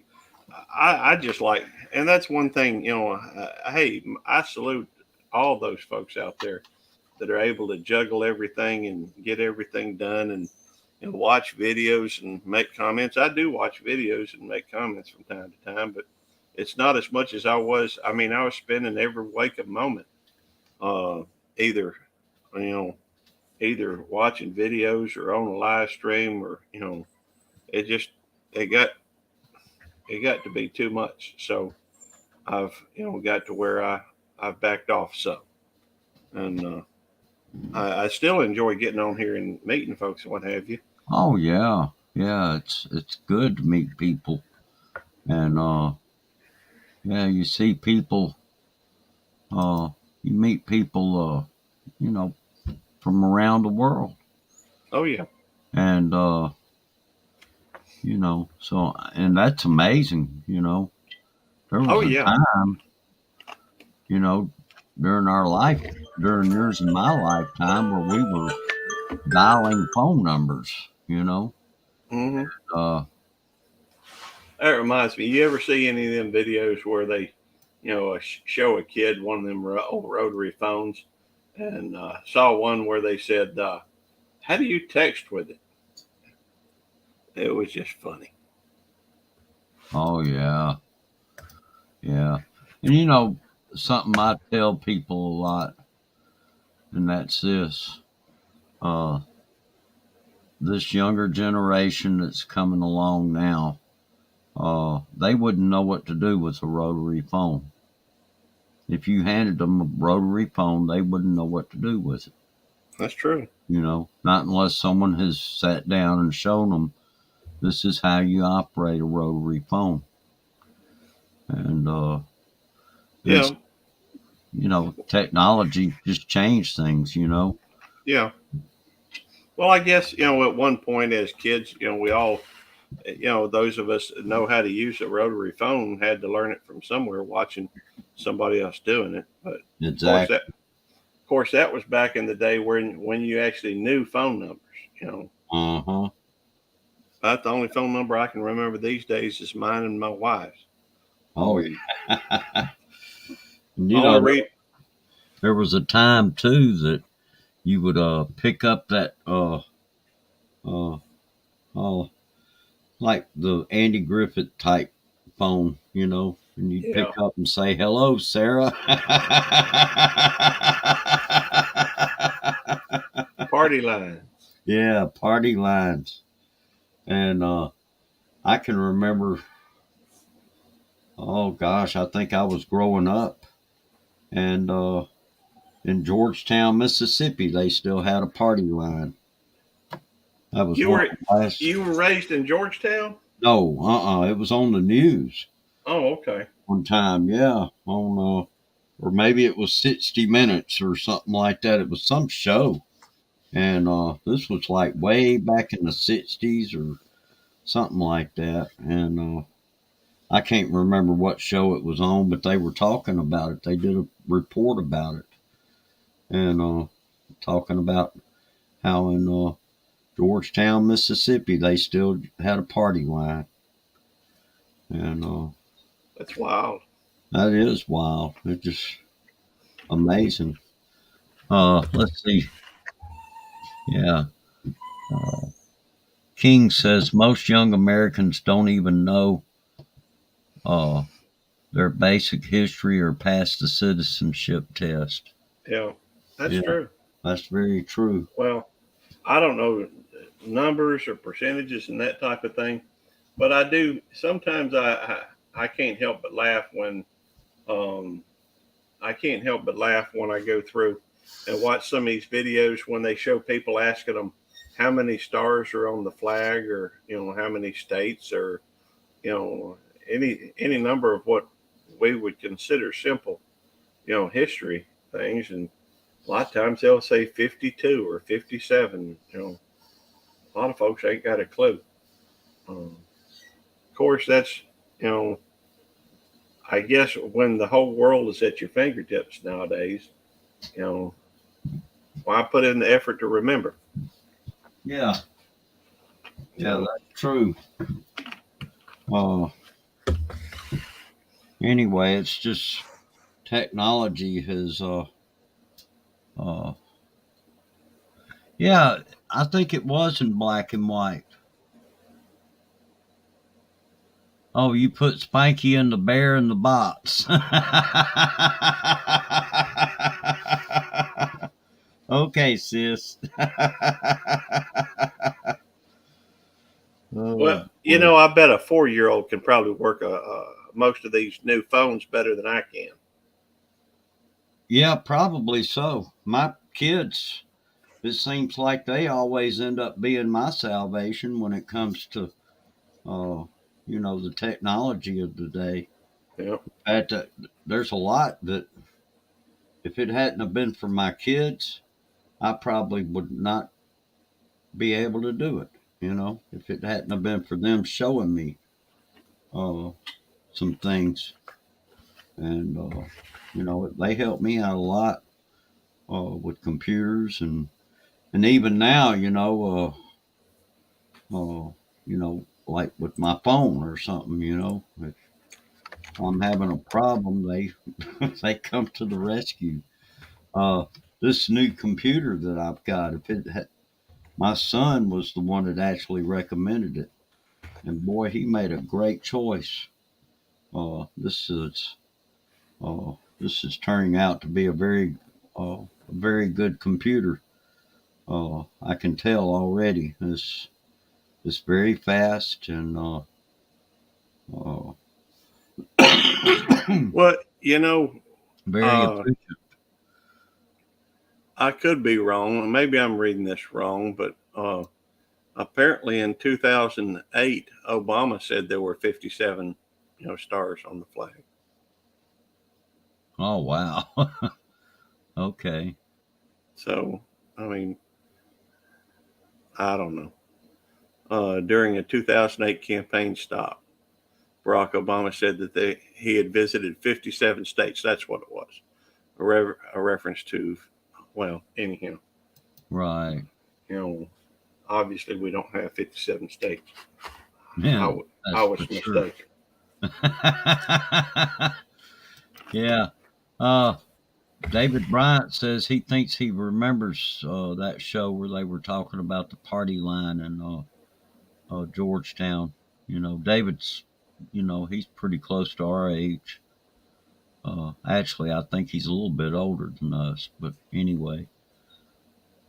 I just like, and that's one thing, hey, I salute all those folks out there that are able to juggle everything and get everything done and watch videos and make comments. I do watch videos and make comments from time to time, but it's not as much as I was. I mean, I was spending every waking moment either watching videos or on a live stream or it got to be too much. So I've got to where I've backed off some, and I still enjoy getting on here and meeting folks and what have you. oh yeah, it's good to meet people, and yeah, you see people, you meet people, from around the world, Oh yeah, and so and that's amazing. There was oh a yeah. time, during yours and my lifetime, where we were dialing phone numbers. Mm-hmm. Uh, That reminds me. You ever see any of them videos where they, show a kid one of them old rotary phones, and saw one where they said, "How do you text with it?" It was just funny. Oh yeah, yeah. And you know something I tell people a lot, and that's this: uh, this younger generation that's coming along now, they wouldn't know what to do with a rotary phone. If you handed them a rotary phone, they wouldn't know what to do with it. That's true. You know, not unless someone has sat down and shown them this is how you operate a rotary phone. And Yeah, you know, technology just changed things. You know. yeah. Well, I guess at one point as kids, we all, those of us that know how to use a rotary phone had to learn it from somewhere, watching somebody else doing it. But Exactly. of course, that was back in the day when you actually knew phone numbers. You know, Uh huh. about the only phone number I can remember these days is mine and my wife's. Oh Um, yeah. You only know, read. there was a time too that you would pick up that uh uh like the Andy Griffith type phone, you know, and you'd pick Yeah, up and say, "Hello, Sarah." party line. Yeah, party lines. And I can remember, oh gosh, I think I was growing up, and in Georgetown, Mississippi, they still had a party line. That was You one were of the last. you were raised in Georgetown? No, it was on the news Oh, okay. one time. Yeah, on or maybe it was 60 Minutes or something like that. It was some show, and this was like way back in the 60s or something like that. And I can't remember what show it was on, but they were talking about it. They did a report about it, and talking about how in Georgetown, Mississippi, they still had a party line, and That's wild. that is wild. It's just amazing. Let's see. Yeah. Uh, King says most young Americans don't even know uh, their basic history or pass the citizenship test. Yeah, that's Yeah, true. that's very true. Well, I don't know numbers or percentages and that type of thing, but I do sometimes. I can't help but laugh when um, I go through and watch some of these videos when they show people asking them how many stars are on the flag, or how many states, or you know any number of what we would consider simple history things, and a lot of times they'll say 52 or 57. A lot of folks ain't got a clue. Of course, that's you know I guess when the whole world is at your fingertips nowadays, you know why put in the effort to remember? Yeah, You yeah, know, that's true. Uh, anyway, it's just technology has, uh, yeah, I think it was in black and white. Oh, you put Spanky and the bear in the box. Okay, sis. Oh, well, boy. I bet a 4-year old can probably work most of these new phones better than I can. Yeah, probably so. My kids, it seems like they always end up being my salvation when it comes to, uh, the technology of the day. Yeah, At the, there's a lot that if it hadn't have been for my kids, I probably would not be able to do it. If it hadn't have been for them showing me uh, some things, and they helped me out a lot with computers, and even now, like with my phone or something, if I'm having a problem, they they come to the rescue. Uh, this new computer that I've got, if it had, my son was the one that actually recommended it. and boy, he made a great choice. This is turning out to be a very good computer. I can tell already. It's very fast and uh, Well, you know, very uh, efficient. I could be wrong. Maybe I'm reading this wrong, but apparently in 2008, Obama said there were 57, stars on the flag. Oh wow. Okay. So, I mean, I don't know. During a 2008 campaign stop, Barack Obama said that he had visited 57 states. That's what it was. A reference to, well, anyhow, Right. obviously we don't have 57 states. Yeah, I that's was for sure. mistaken. Yeah. David Bryant says he thinks he remembers that show where they were talking about the party line in Georgetown. David's, he's pretty close to our age. Actually, I think he's a little bit older than us, but anyway,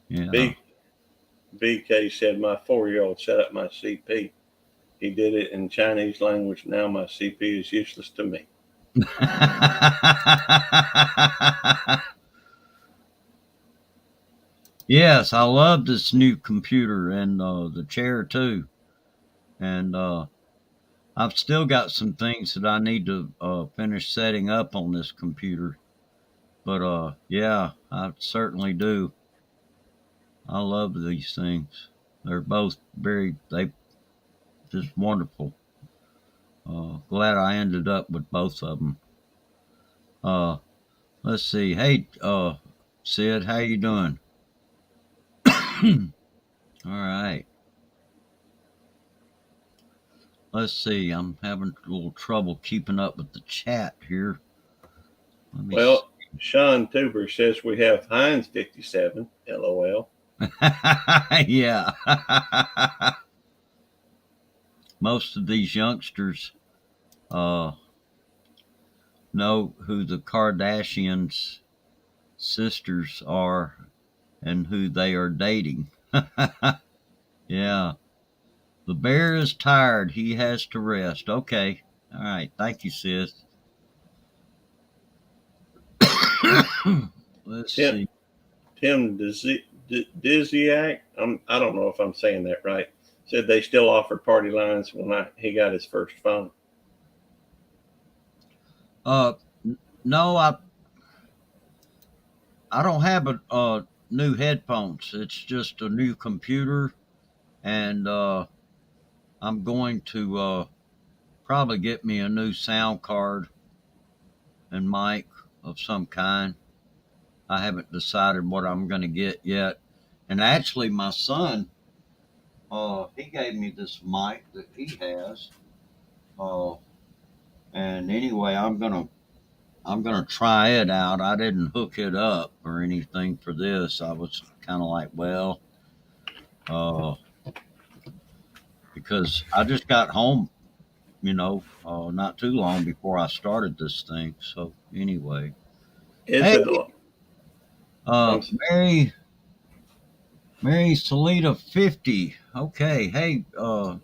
yeah. BK said my 4-year-old set up my CP. He did it in Chinese language. Now my CP is useless to me. Yes, I love this new computer and the chair too. And I've still got some things that I need to finish setting up on this computer. But yeah, I certainly do. I love these things. They're both they just wonderful. Glad I ended up with both of them. Uh, let's see. Hey, Sid, how you doing? All right. Let's see. I'm having a little trouble keeping up with the chat here. Well, Sean Tuber says we have Heinz 57. LOL. Yeah. Most of these youngsters know who the Kardashians' sisters are and who they are dating. Yeah. The bear is tired. He has to rest. Okay. All right. Thank you, sis. Let's see. Tim Diziak, I don't know if I'm saying that right, said they still offer party lines when he got his first phone. No, I don't have a new headphones. It's just a new computer, and I'm going to probably get me a new sound card and mic of some kind. I haven't decided what I'm going to get yet. And actually, my son, he gave me this mic that he has. And anyway, I'm gonna try it out. I didn't hook it up or anything for this. I was kind of like, well, because I just got home, not too long before I started this thing. So anyway, hey, Mary Salita 50. Okay, hey, how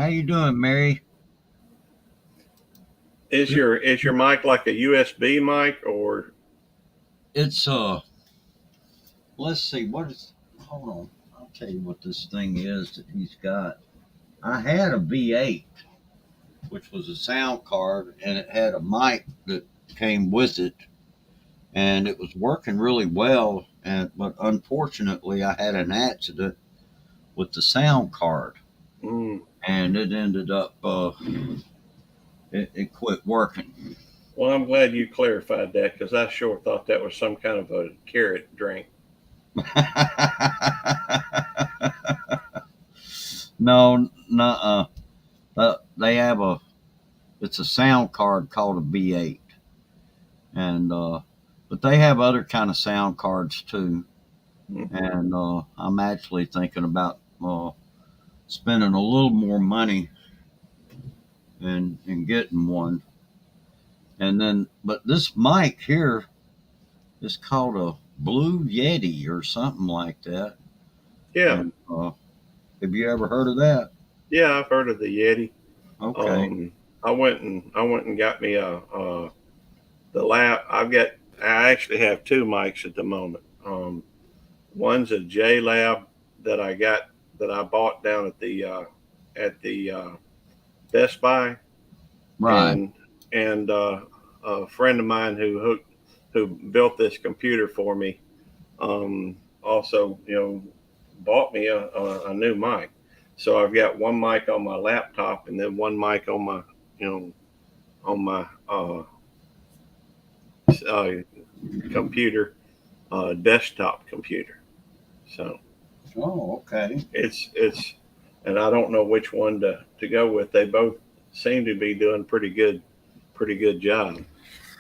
you doing, Mary? Is your mic like a USB mic or? It's let's see, hold on. I'll tell you what this thing is that he's got. I had a V8, which was a sound card, and it had a mic that came with it, and it was working really well. But unfortunately, I had an accident with the sound card, and it ended up it quit working. Well, I'm glad you clarified that because I sure thought that was some kind of a carrot drink. No, they have it's a sound card called a V8, and but they have other kind of sound cards too. And I'm actually thinking about spending a little more money and getting one. And then, but this mic here is called a Blue Yeti or something like that. Yeah. And, have you ever heard of that? Yeah, I've heard of the Yeti. Okay. I went and got me the lab. I actually have two mics at the moment. One's a J Lab that I bought down at the Best Buy, Right. and a friend of mine who built this computer for me, also bought me a new mic. So I've got one mic on my laptop and then one mic on my computer, desktop computer. So Oh, okay. it's and I don't know which one to go with. They both seem to be doing pretty good job.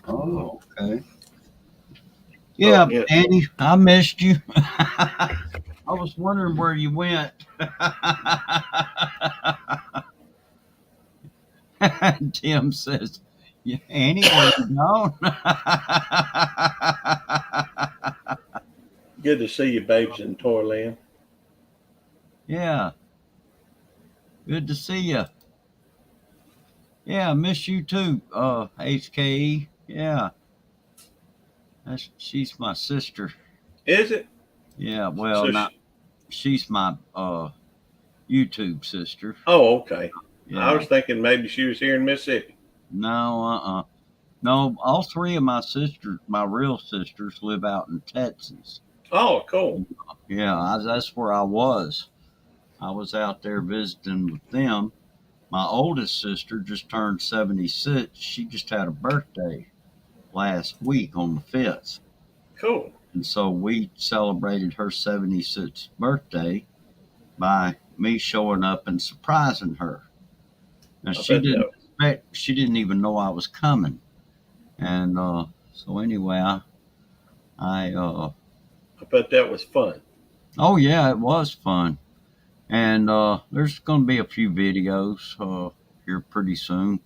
Oh, okay. Yeah, yeah. Annie, I missed you. I was wondering where you went. Tim says, yeah, Annie, where you gone? Good to see you, babes in Toyland. Yeah, good to see you. Yeah, I miss you too, HKE. Yeah, she's my sister. Is it? Yeah, well, So not she's my YouTube sister. Oh, okay. Yeah. I was thinking maybe she was here in Mississippi. No, no. All three of my sisters, my real sisters, live out in Texas. Oh, cool. Yeah, that's where I was. I was out there visiting with them. My oldest sister just turned 76. She just had a birthday last week on the 5th. Cool. And so we celebrated her 76th birthday by me showing up and surprising her. Now she didn't even know I was coming. And so anyway, I bet that was fun. oh yeah, it was fun. And there's going to be a few videos here pretty soon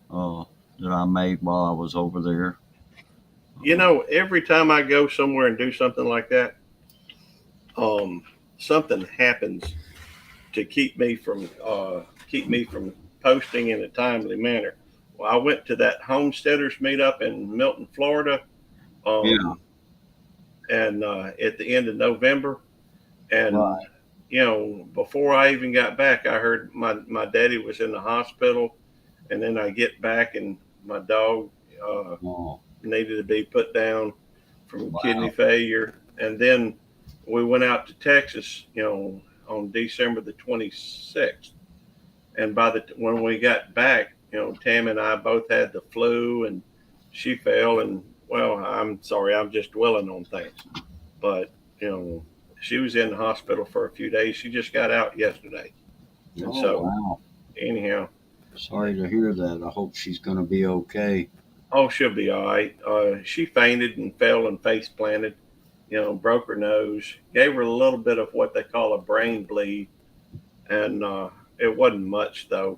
that I made while I was over there. Every time I go somewhere and do something like that, something happens to keep me from posting in a timely manner. Well, I went to that homesteaders meetup in Milton, Florida, and at the end of November, and right. before I even got back, I heard my daddy was in the hospital, and then I get back and my dog needed to be put down from kidney failure, and then we went out to Texas, on December the 26th, and when we got back, Tam and I both had the flu, and she fell, and well, I'm sorry, I'm just dwelling on things, but she was in the hospital for a few days. She just got out yesterday, and anyhow, sorry to hear that. I hope she's going to be okay. Oh, she'll be all right. She fainted and fell and face planted, broke her nose, gave her a little bit of what they call a brain bleed, and it wasn't much though,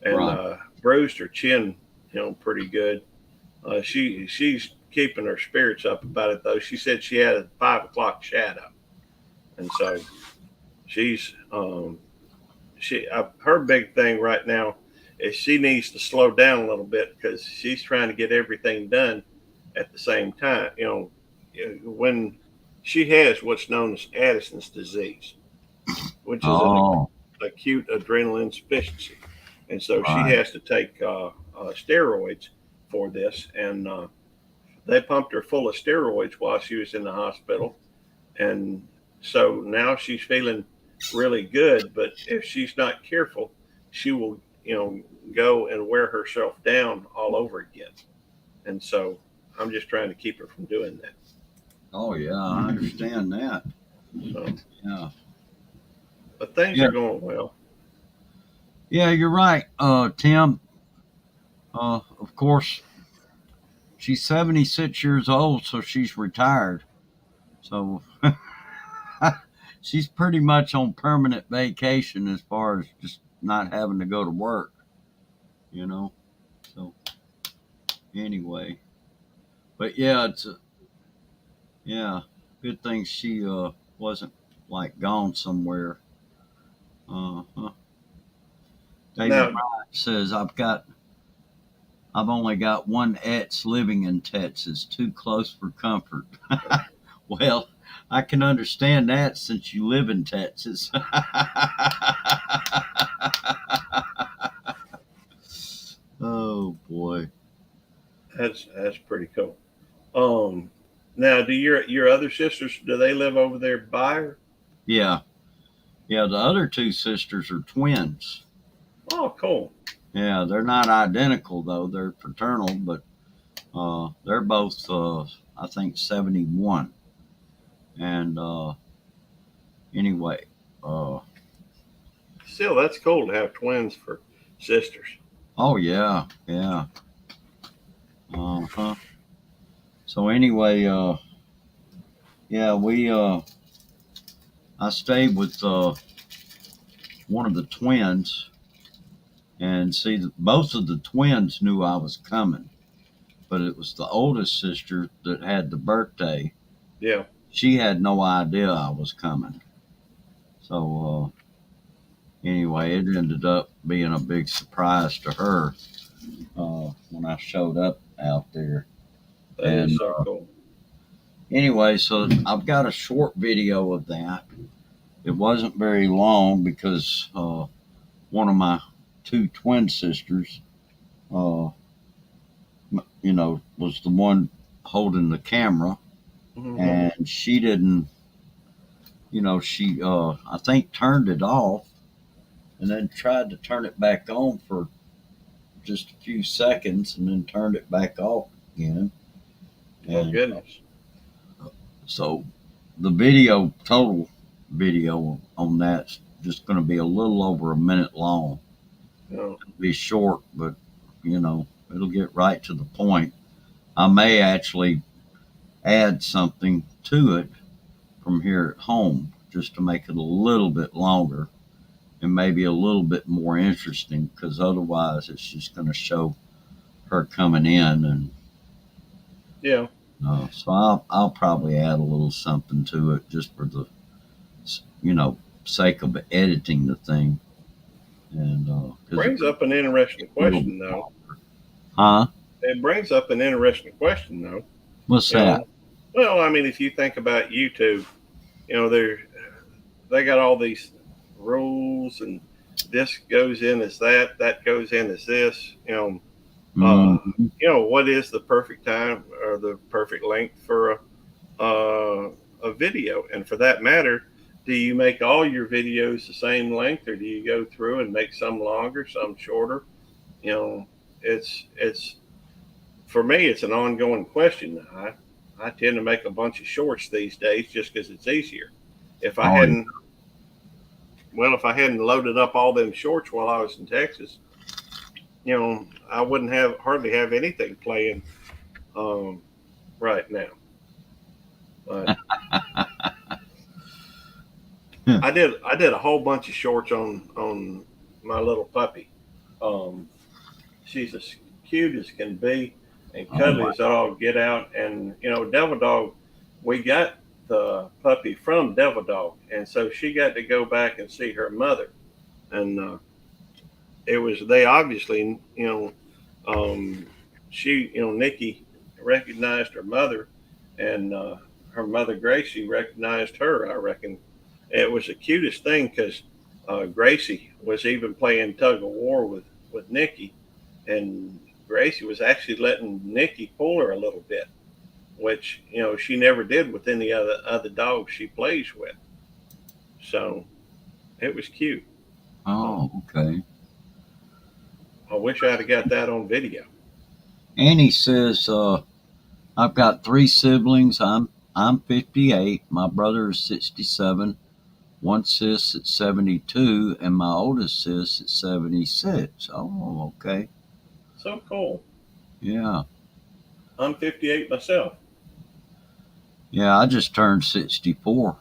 and bruised her chin, pretty good. She's keeping her spirits up about it though. She said she had a 5 o'clock shadow, and so she's her big thing right now is she needs to slow down a little bit because she's trying to get everything done at the same time. When she has what's known as Addison's disease, which is an acute adrenal insufficiency, and so she has to take steroids for this, and they pumped her full of steroids while she was in the hospital, and so now she's feeling really good. But if she's not careful, she will, go and wear herself down all over again. And so I'm just trying to keep her from doing that. Oh yeah, I understand that. So yeah, but things are going well. Yeah, you're right, Tim. Of course, she's 76 years old, so she's retired. So she's pretty much on permanent vacation as far as just not having to go to work, you know. So anyway, but yeah, good thing she wasn't like gone somewhere. Uh-huh. David Now, Bryant says I've only got one ex living in Texas, too close for comfort. Well, I can understand that since you live in Texas. Oh boy. that's pretty cool. Now, do your other sisters, do they live over there by her? Yeah. Yeah, the other two sisters are twins. Oh, cool. Yeah, they're not identical though. They're fraternal, but they're both I think 71. And anyway, uh Still, that's cool to have twins for sisters. oh yeah, yeah. Uh-huh. So anyway, yeah, I stayed with one of the twins, and see, both of the twins knew I was coming, but it was the oldest sister that had the birthday. Yeah. She had no idea I was coming. So anyway, it ended up being a big surprise to her when I showed up out there. That is And so cool. anyway, so I've got a short video of that. It wasn't very long because one of my two twin sisters, uh, was the one holding the camera, Mhm. and she didn't, she, I think, turned it off and then tried to turn it back on for just a few seconds and then turned it back off again. Oh, And goodness. so the total video on that's just going to be a little over a minute long. Oh, It'll be short, but it'll get right to the point. I may actually add something to it from here at home just to make it a little bit longer and maybe a little bit more interesting, because otherwise it's just going to show her coming in, and yeah. so I'll probably add a little something to it just for the sake of editing the thing. And Brings up an interesting question, though. Huh? It brings up an interesting question, though. What's You that? know, well, I mean, if you think about YouTube, they got all these rules, and this goes in as that goes in as this. Mhm. What is the perfect time or the perfect length for a video? And for that matter, do you make all your videos the same length, or do you go through and make some longer, some shorter? It's for me, it's an ongoing question. I tend to make a bunch of shorts these days just because it's easier. If I Oh, hadn't, well, if I hadn't loaded up all them shorts while I was in Texas, I wouldn't hardly have anything playing right now. But I did a whole bunch of shorts on my little puppy. She's as cute as can be and cuddly as all get out. And Devil Dog, we got the puppy from Devil Dog, and so she got to go back and see her mother, and they obviously she Nikki recognized her mother, and her mother Gracie recognized her. I reckon it was the cutest thing because Gracie was even playing tug of war with Nikki, and Gracie was actually letting Nikki pull her a little bit, which she never did with any other dogs she plays with. So it was cute. oh, okay. I wish I'd have got that on video. Annie says, I've got three siblings. I'm 58. My brother is 67. One sis at 72, and my oldest sis at 76. Oh, okay. So cool. Yeah. I'm 58 myself. Yeah, I just turned 64.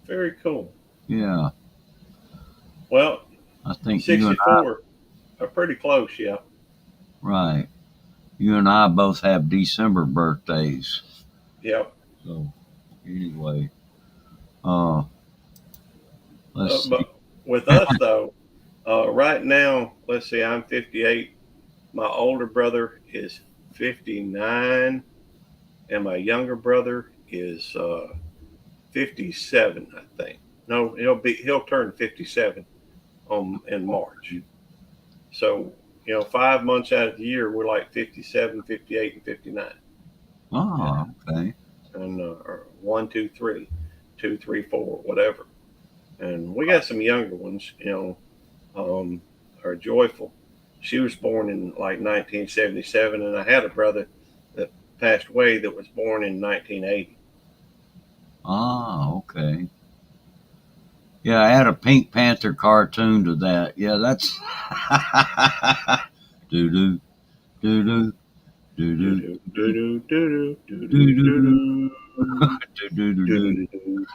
Very cool. Yeah, Well, I think you and I, 64 are pretty close, yeah. right. You and I both have December birthdays. Yep. So anyway, uh, let's see. But with us, though, right now, let's see, I'm 58. My older brother is 59, and my younger brother is 57, I think. No, he'll turn 57 in March. So 5 months out of the year, we're like 57, 58, and 59. Oh, okay. And or 1, 2, 3, 2, 3, 4, whatever. And we got some younger ones, are Joyful. She was born in like 1977, and I had a brother that passed away that was born in 1980. Ah, okay. Yeah, I had a Pink Panther cartoon to that. Yeah, that's doo doo doo doo doo doo Do, do, do, do, do, doo do, doo do, doo doo do, doo. do, do.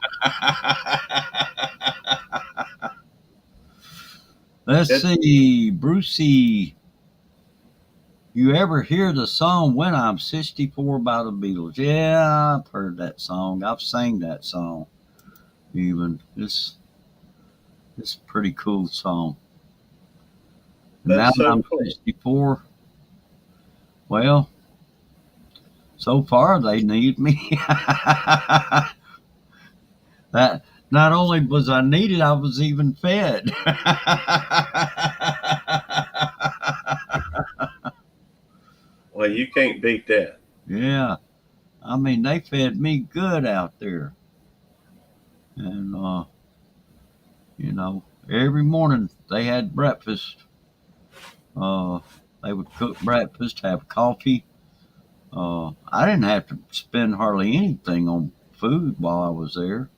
Let's It's- see, Brucey. You ever hear the song "When I'm 64" by the Beatles? Yeah, I've heard that song. I've sang that song. Even it's a pretty cool song. And now That's that so I'm cool. 64, well, so far they need me. That not only was I needed, I was even fed. Well, you can't beat that. Yeah, I mean they fed me good out there, and every morning they had breakfast. They would cook breakfast, have coffee. I didn't have to spend hardly anything on food while I was there,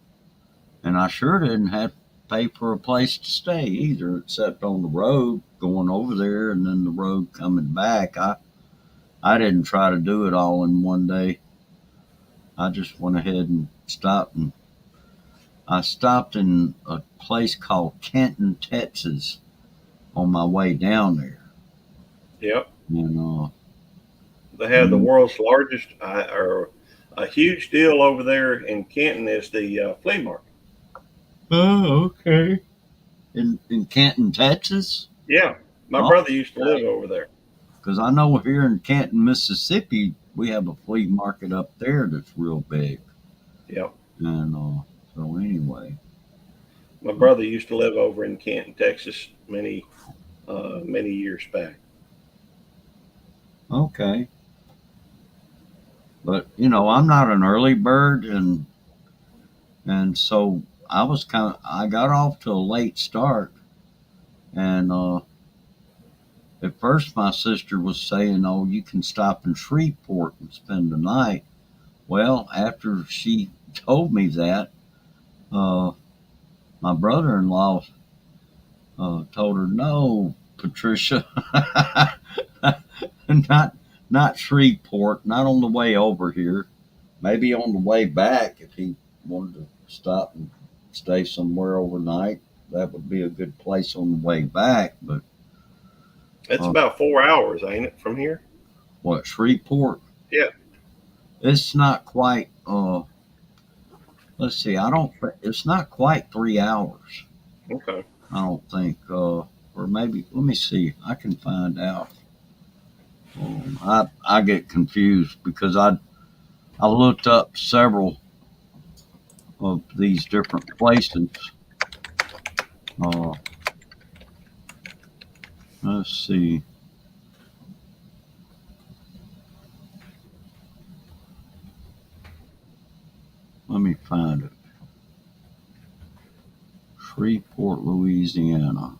and I sure didn't have to pay for a place to stay either, except on the road going over there and then the road coming back. I didn't try to do it all in one day. I just went ahead and stopped, and I stopped in a place called Canton, Texas, on my way down there, Yep. and They have the world's largest, or a huge deal over there in Canton is the flea market. oh, okay. In Canton, Texas? Yeah. My Oh, brother used to live over there. because I know here in Canton, Mississippi, we have a flea market up there that's real big. Yep. And so anyway, My brother used to live over in Canton, Texas, many years back. okay. But I'm not an early bird, and so I got off to a late start, and at first my sister was saying, "Oh, you can stop in Shreveport and spend the night." Well, after she told me that, my brother-in-law told her, "No, Patricia, not Shreveport, not on the way over here. Maybe on the way back if he wanted to stop and stay somewhere overnight. That would be a good place on the way back. But It's about 4 hours, ain't it, from here? what, Shreveport? Yeah. It's not quite. Let's see. It's not quite 3 hours. Okay. I don't think. Or maybe. Let me see. I can find out. I get confused because I looked up several of these different places. Let's see. Let me find it. Shreveport, Louisiana.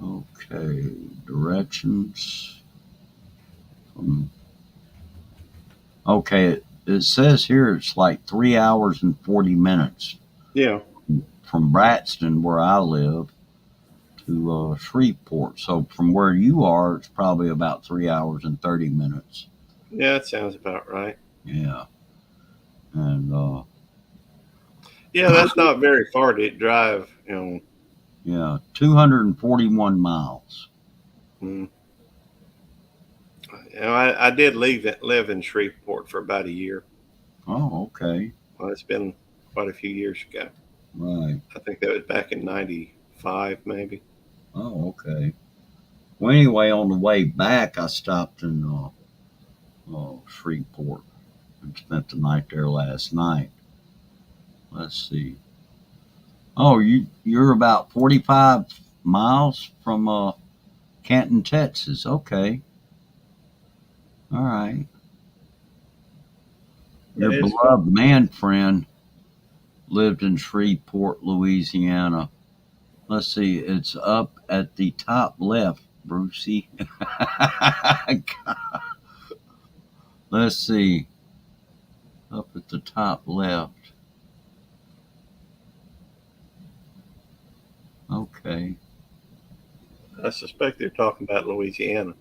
Okay, directions. Okay, it says here it's like 3 hours and 40 minutes Yeah. from Braxton, where I live, to Shreveport. So from where you are, it's probably about 3 hours and 30 minutes. Yeah, that sounds about right. Yeah. And Yeah, that's not very far to drive. Yeah, 241 miles. Mm. I did live in Shreveport for about a year. Oh, okay. Well, it's been quite a few years ago. Right. I think that was back in '95, maybe. Oh, okay. Well, anyway, on the way back, I stopped in Shreveport and spent the night there last night. Let's see. Oh, you're about 45 miles from Canton, Texas. Okay. All right. Your It is beloved man friend lived in Shreveport, Louisiana. Let's see. It's up at the top left, Brucey. Let's see. Up at the top left. Okay. I suspect they're talking about Louisiana.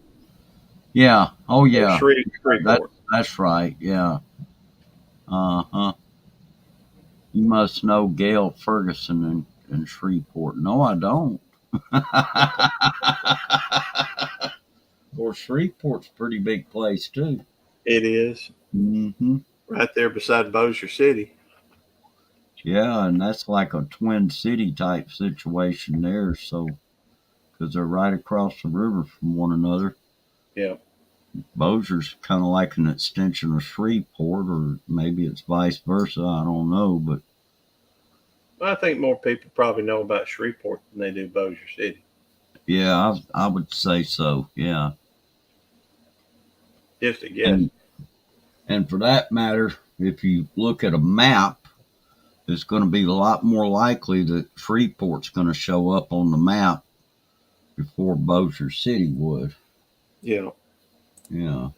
Yeah. Oh, Or yeah. Shreveport. That's right. Yeah. Uh huh. You must know Gail Ferguson in Shreveport. No, I don't. Well, Shreveport's a pretty big place too. It is Hmm. right there beside Bossier City. Yeah, and that's like a twin city type situation there. So, because they're right across the river from one another. Yeah. Bossier's kind of like an extension of Shreveport, or maybe it's vice versa. I don't know, but I think more people probably know about Shreveport than they do Bossier City. yeah, I would say so. Yeah, Just a guess. and for that matter, if you look at a map, it's going to be a lot more likely that Shreveport's going to show up on the map before Bossier City would. Yeah. Yeah.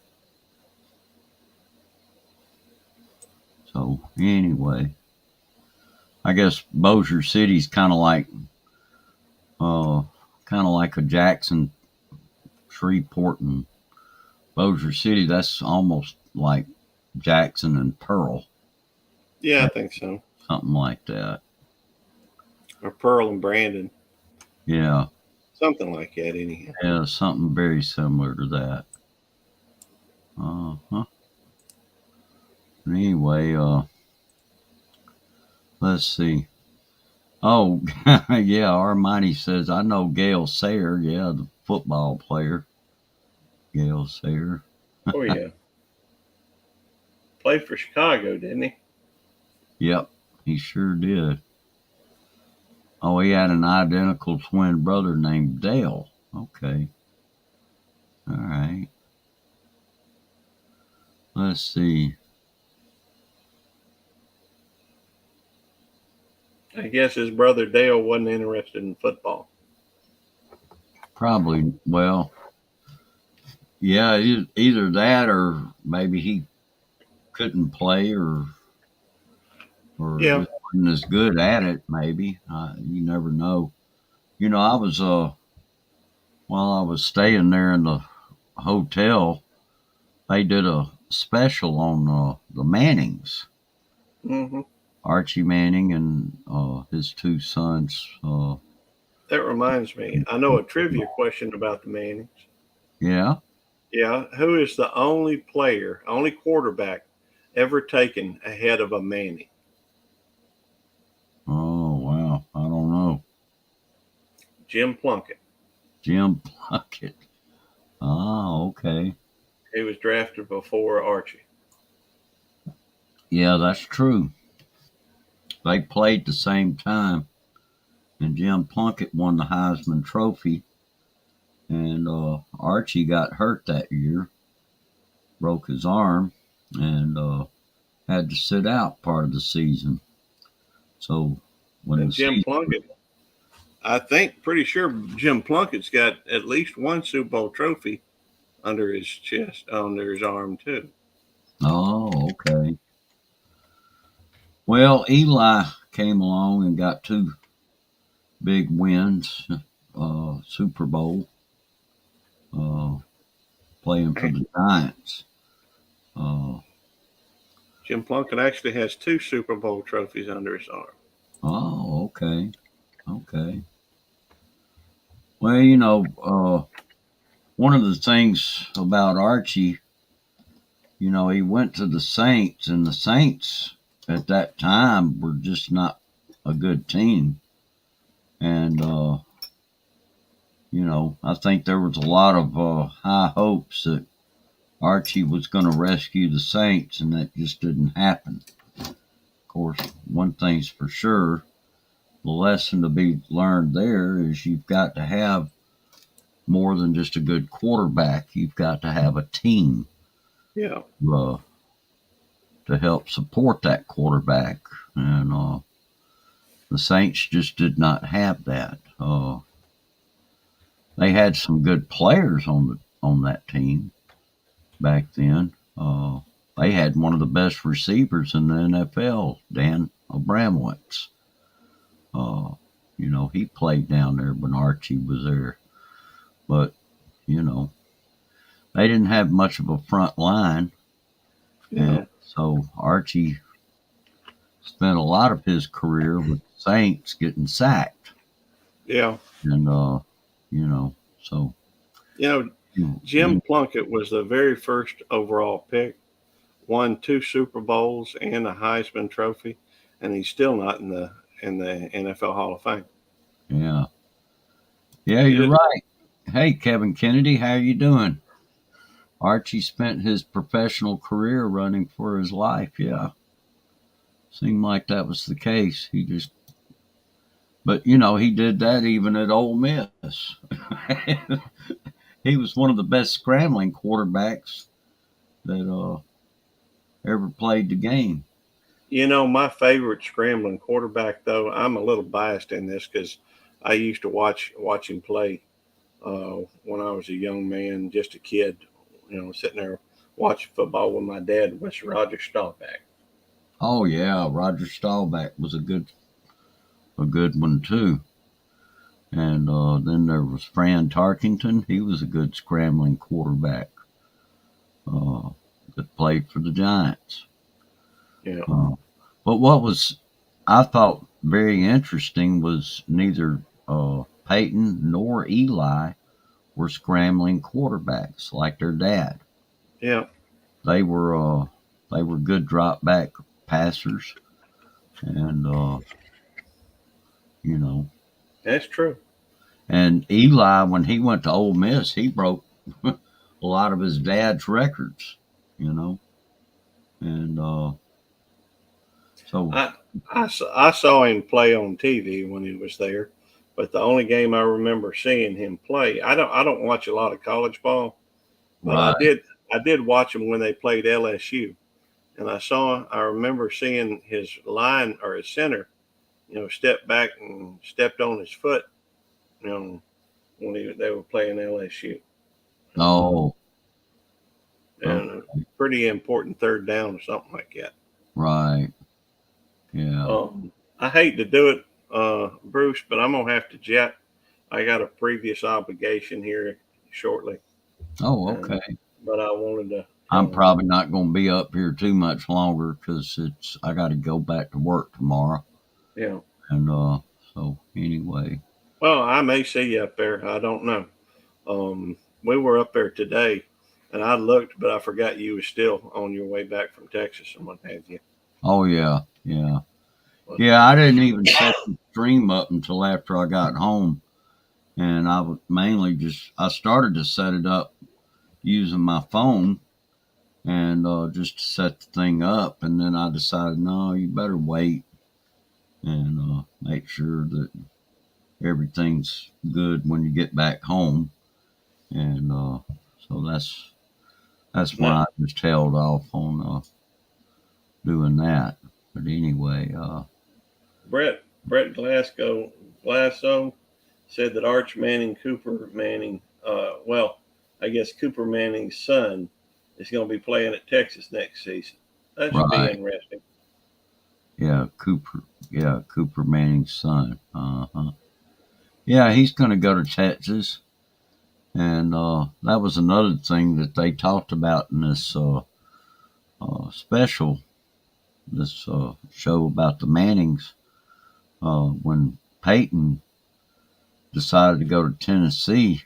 So anyway, I guess Bossier City's kind of like a Jackson, Shreveport, and Bossier City. That's almost like Jackson and Pearl, Yeah, I think so. something like that. Or Pearl and Brandon. Yeah, Something like that, anyhow. yeah, something very similar to that. Uh-huh. Anyway, let's see. Oh, yeah, Armani says, I know Gail Sayer. Yeah, the football player. Gail Sayer. Oh, yeah. Played for Chicago, didn't he? Yep, he sure did. Oh, he had an identical twin brother named Dale. Okay. All right. Let's see. I guess his brother Dale wasn't interested in football. Probably, well, yeah, either that or maybe he couldn't play or Yeah. just wasn't as good at it, maybe. You never know. I was, while I was staying there in the hotel, they did a special on the Mannings. Hmm. Archie Manning and his two sons. That reminds me. I know a trivia question about the Mannings. Yeah. Yeah. Who is the only quarterback ever taken ahead of a Manning? Oh, wow. I don't know. Jim Plunkett. Jim Plunkett. Oh, okay. He was drafted before Archie. Yeah, that's true. They played the same time, and Jim Plunkett won the Heisman Trophy, and Archie got hurt that year, broke his arm, and had to sit out part of the season. So when And Jim Plunkett, I think, pretty sure Jim Plunkett's got at least one Super Bowl trophy under his chest, under his arm too. Oh, okay. Well, Eli came along and got two big wins, Super Bowl, playing for the Giants. Jim Plunkett actually has two Super Bowl trophies under his arm. Okay. Okay. Well, one of the things about Archie, he went to the Saints, and the Saints at that time were just not a good team. And, I think there was a lot of high hopes that Archie was going to rescue the Saints, and that just didn't happen. Of course, one thing's for sure, the lesson to be learned there is you've got to have more than just a good quarterback. You've got to have a team Yeah. To help support that quarterback. And the Saints just did not have that. They had some good players on that team back then. They had one of the best receivers in the NFL, Dan Abramowitz. He played down there when Archie was there. But, they didn't have much of a front line. And so Archie spent a lot of his career with the Saints getting sacked. Yeah. And, so. Jim Plunkett was the very first overall pick, won 2 Super Bowls and a Heisman Trophy, and he's still not in the NFL Hall of Fame. Yeah. Yeah, you're right. Hey, Kevin Kennedy, how you doing? Archie spent his professional career running for his life. Yeah. Seemed like that was the case. But he did that even at Ole Miss. He was one of the best scrambling quarterbacks that ever played the game. My favorite scrambling quarterback, though, I'm a little biased in this because I used to watch him play when I was a young man, just a kid, sitting there watching football with my dad, was Roger Staubach. Oh yeah, Roger Staubach was a good one too. And then there was Fran Tarkington. He was a good scrambling quarterback that played for the Giants. Yeah. But what was I thought very interesting was neither Peyton nor Eli were scrambling quarterbacks like their dad. Yeah. They were good drop back passers, and That's true. And Eli, when he went to Ole Miss, he broke a lot of his dad's records, and so I saw him play on TV when he was there, but the only game I remember seeing him play, I don't watch a lot of college ball, but right. I did watch him when they played LSU, and I remember seeing his line or his center, step back and stepped on his foot, when they were playing LSU. Oh, And a pretty important third down or something like that. right. Yeah. I hate to do it, Bruce, but I'm gonna have to jet. I got a previous obligation here shortly. Oh, okay. But I wanted to. I'm probably not going to be up here too much longer because I got to go back to work tomorrow. Yeah. And so anyway. Well, I may see you up there. I don't know. We were up there today, and I looked, but I forgot you were still on your way back from Texas and what have you. Oh yeah, yeah, yeah. I didn't even set the stream up until after I got home, and I was mainly I started to set it up using my phone, and just to set the thing up, and then I decided, no, you better wait and make sure that everything's good when you get back home, and so that's why I just held off on doing that. But anyway, Brett Glasso said that Arch Manning, Cooper Manning, I guess Cooper Manning's son is going to be playing at Texas next season. That should be interesting. Yeah, Cooper Manning's son. Yeah, he's going to go to Texas. And that was another thing that they talked about in this special, this show about the Mannings. when Peyton decided to go to Tennessee,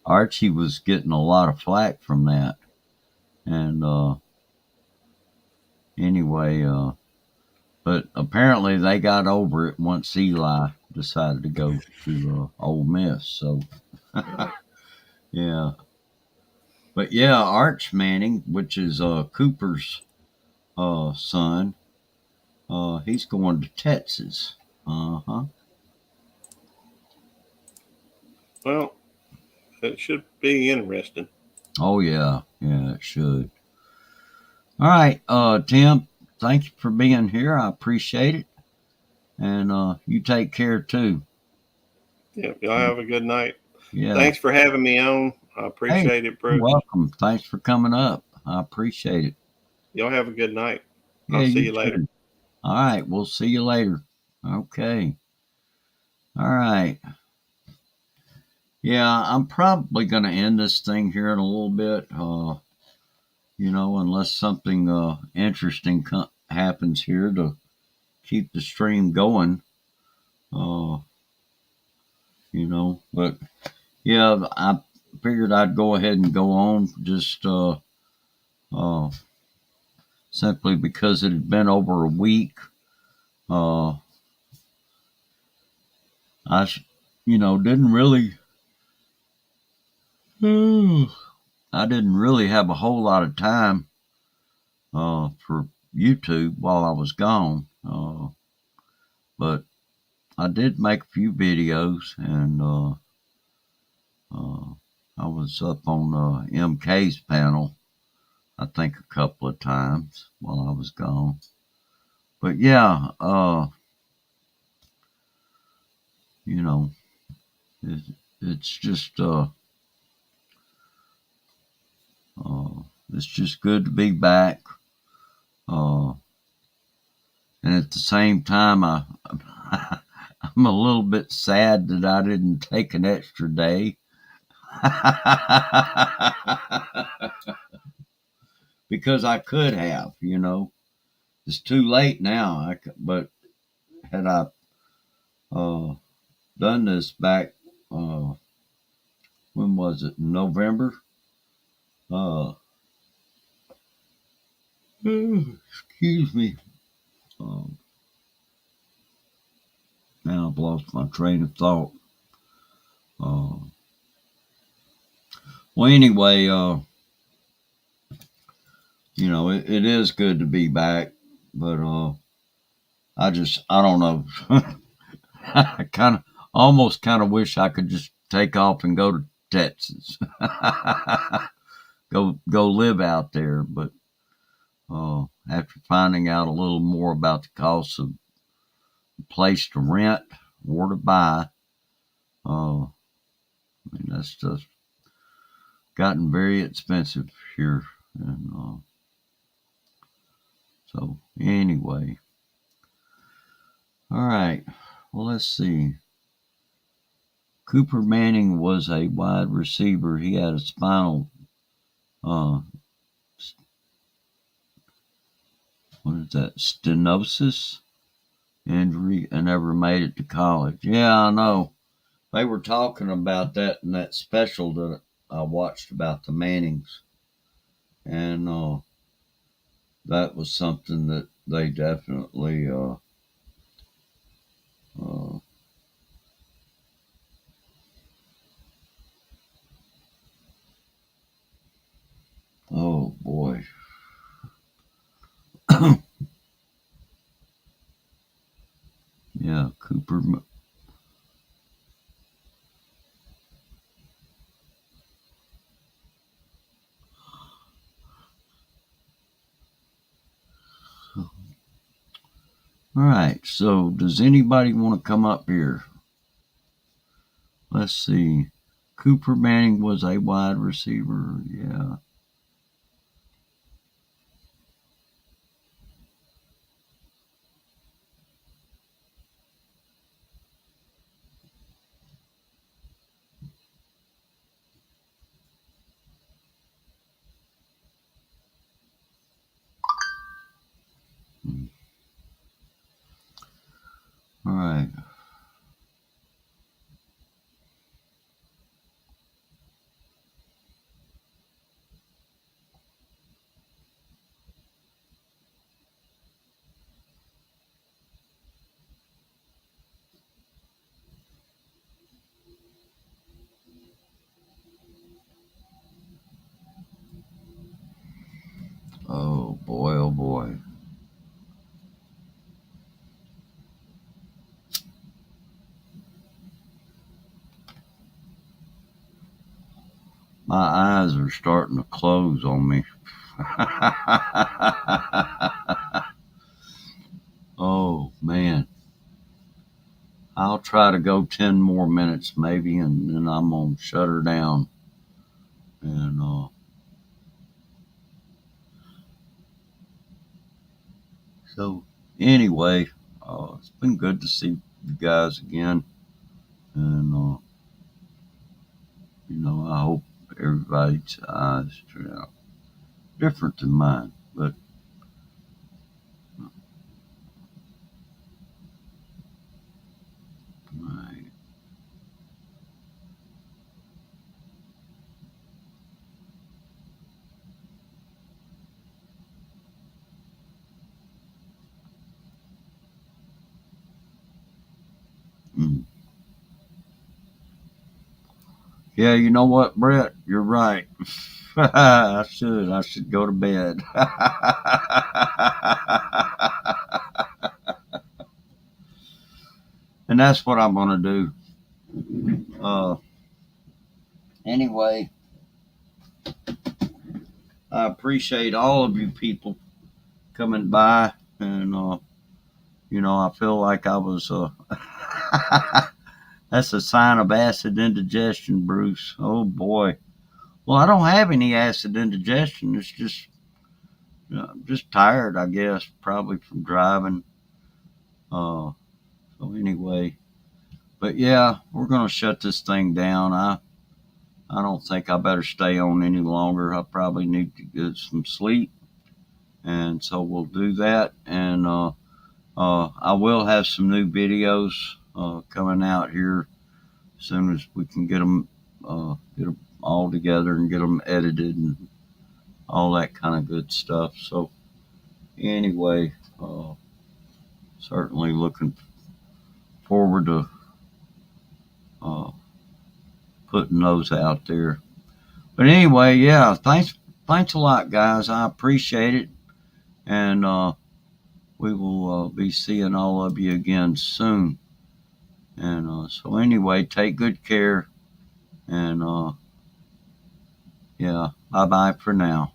Archie was getting a lot of flack from that. And anyway, but apparently they got over it once Eli decided to go to Ole Miss. So, yeah. But yeah, Arch Manning, which is Cooper's son, he's going to Texas. Uh-huh. Well, it should be interesting. Oh, yeah. Yeah, it should. All right, Tim, thank you for being here. I appreciate it. And you take care, too. Yeah, y'all have a good night. Yeah. Thanks for having me on. I Hey, appreciate it, you're Bruce. welcome. Thanks for coming up. I appreciate it. Y'all have a good night. Yeah, I'll see you you later. too. All right, we'll see you later. Okay. All right. Yeah, I'm probably going to end this thing here in a little bit. Unless something interesting happens here to keep the stream going. But yeah, I figured I'd go ahead and go on just simply because it had been over a week. I didn't really. I didn't really have a whole lot of time for YouTube while I was gone. But I did make a few videos, and I was up on MK's panel, I think, a couple of times while I was gone. But yeah, it's just it's just good to be back. And at the same time, I'm a little bit sad that I didn't take an extra day. Because I could have, It's too late now. But had I done this back, when was it? November? Excuse me. Now I've lost my train of thought. Well, anyway, it is good to be back, but I don't know. I almost wish I could just take off and go to Texas, go live out there. But after finding out a little more about the cost of a place to rent or to buy, that's just gotten very expensive here, and so anyway. All right. Well, let's see. Cooper Manning was a wide receiver. He had a spinal, what is that, stenosis injury and never made it to college. Yeah, I know. They were talking about that in that special that I watched about the Mannings. And that was something that they definitely oh boy. Yeah, Cooper. All right, so does anybody want to come up here? Let's see. Cooper Manning was a wide receiver. Yeah. All All right. Oh boy, oh boy. My eyes are starting to close on me. Oh man. I'll try to go 10 more minutes maybe, and then I'm going to shut her down. And so anyway, it's been good to see you guys again. And, I hope everybody's eyes turn out different than mine. But my, yeah, you know what, Brett? You're right. I should go to bed. And that's what I'm going to do. Anyway, I appreciate all of you people coming by, and I feel like I was. That's a sign of acid indigestion, Bruce. Oh boy. Well, I don't have any acid indigestion. It's just, I'm just tired, I guess, probably from driving. So anyway, but yeah, we're gonna shut this thing down. I don't think I better stay on any longer. I probably need to get some sleep, and so we'll do that. And I will have some new videos coming out here as soon as we can get them all together and get them edited and all that kind of good stuff. So anyway, certainly looking forward to putting those out there. But anyway, yeah, thanks a lot, guys. I appreciate it, and we will be seeing all of you again soon. And so anyway, take good care, and yeah, bye bye for now.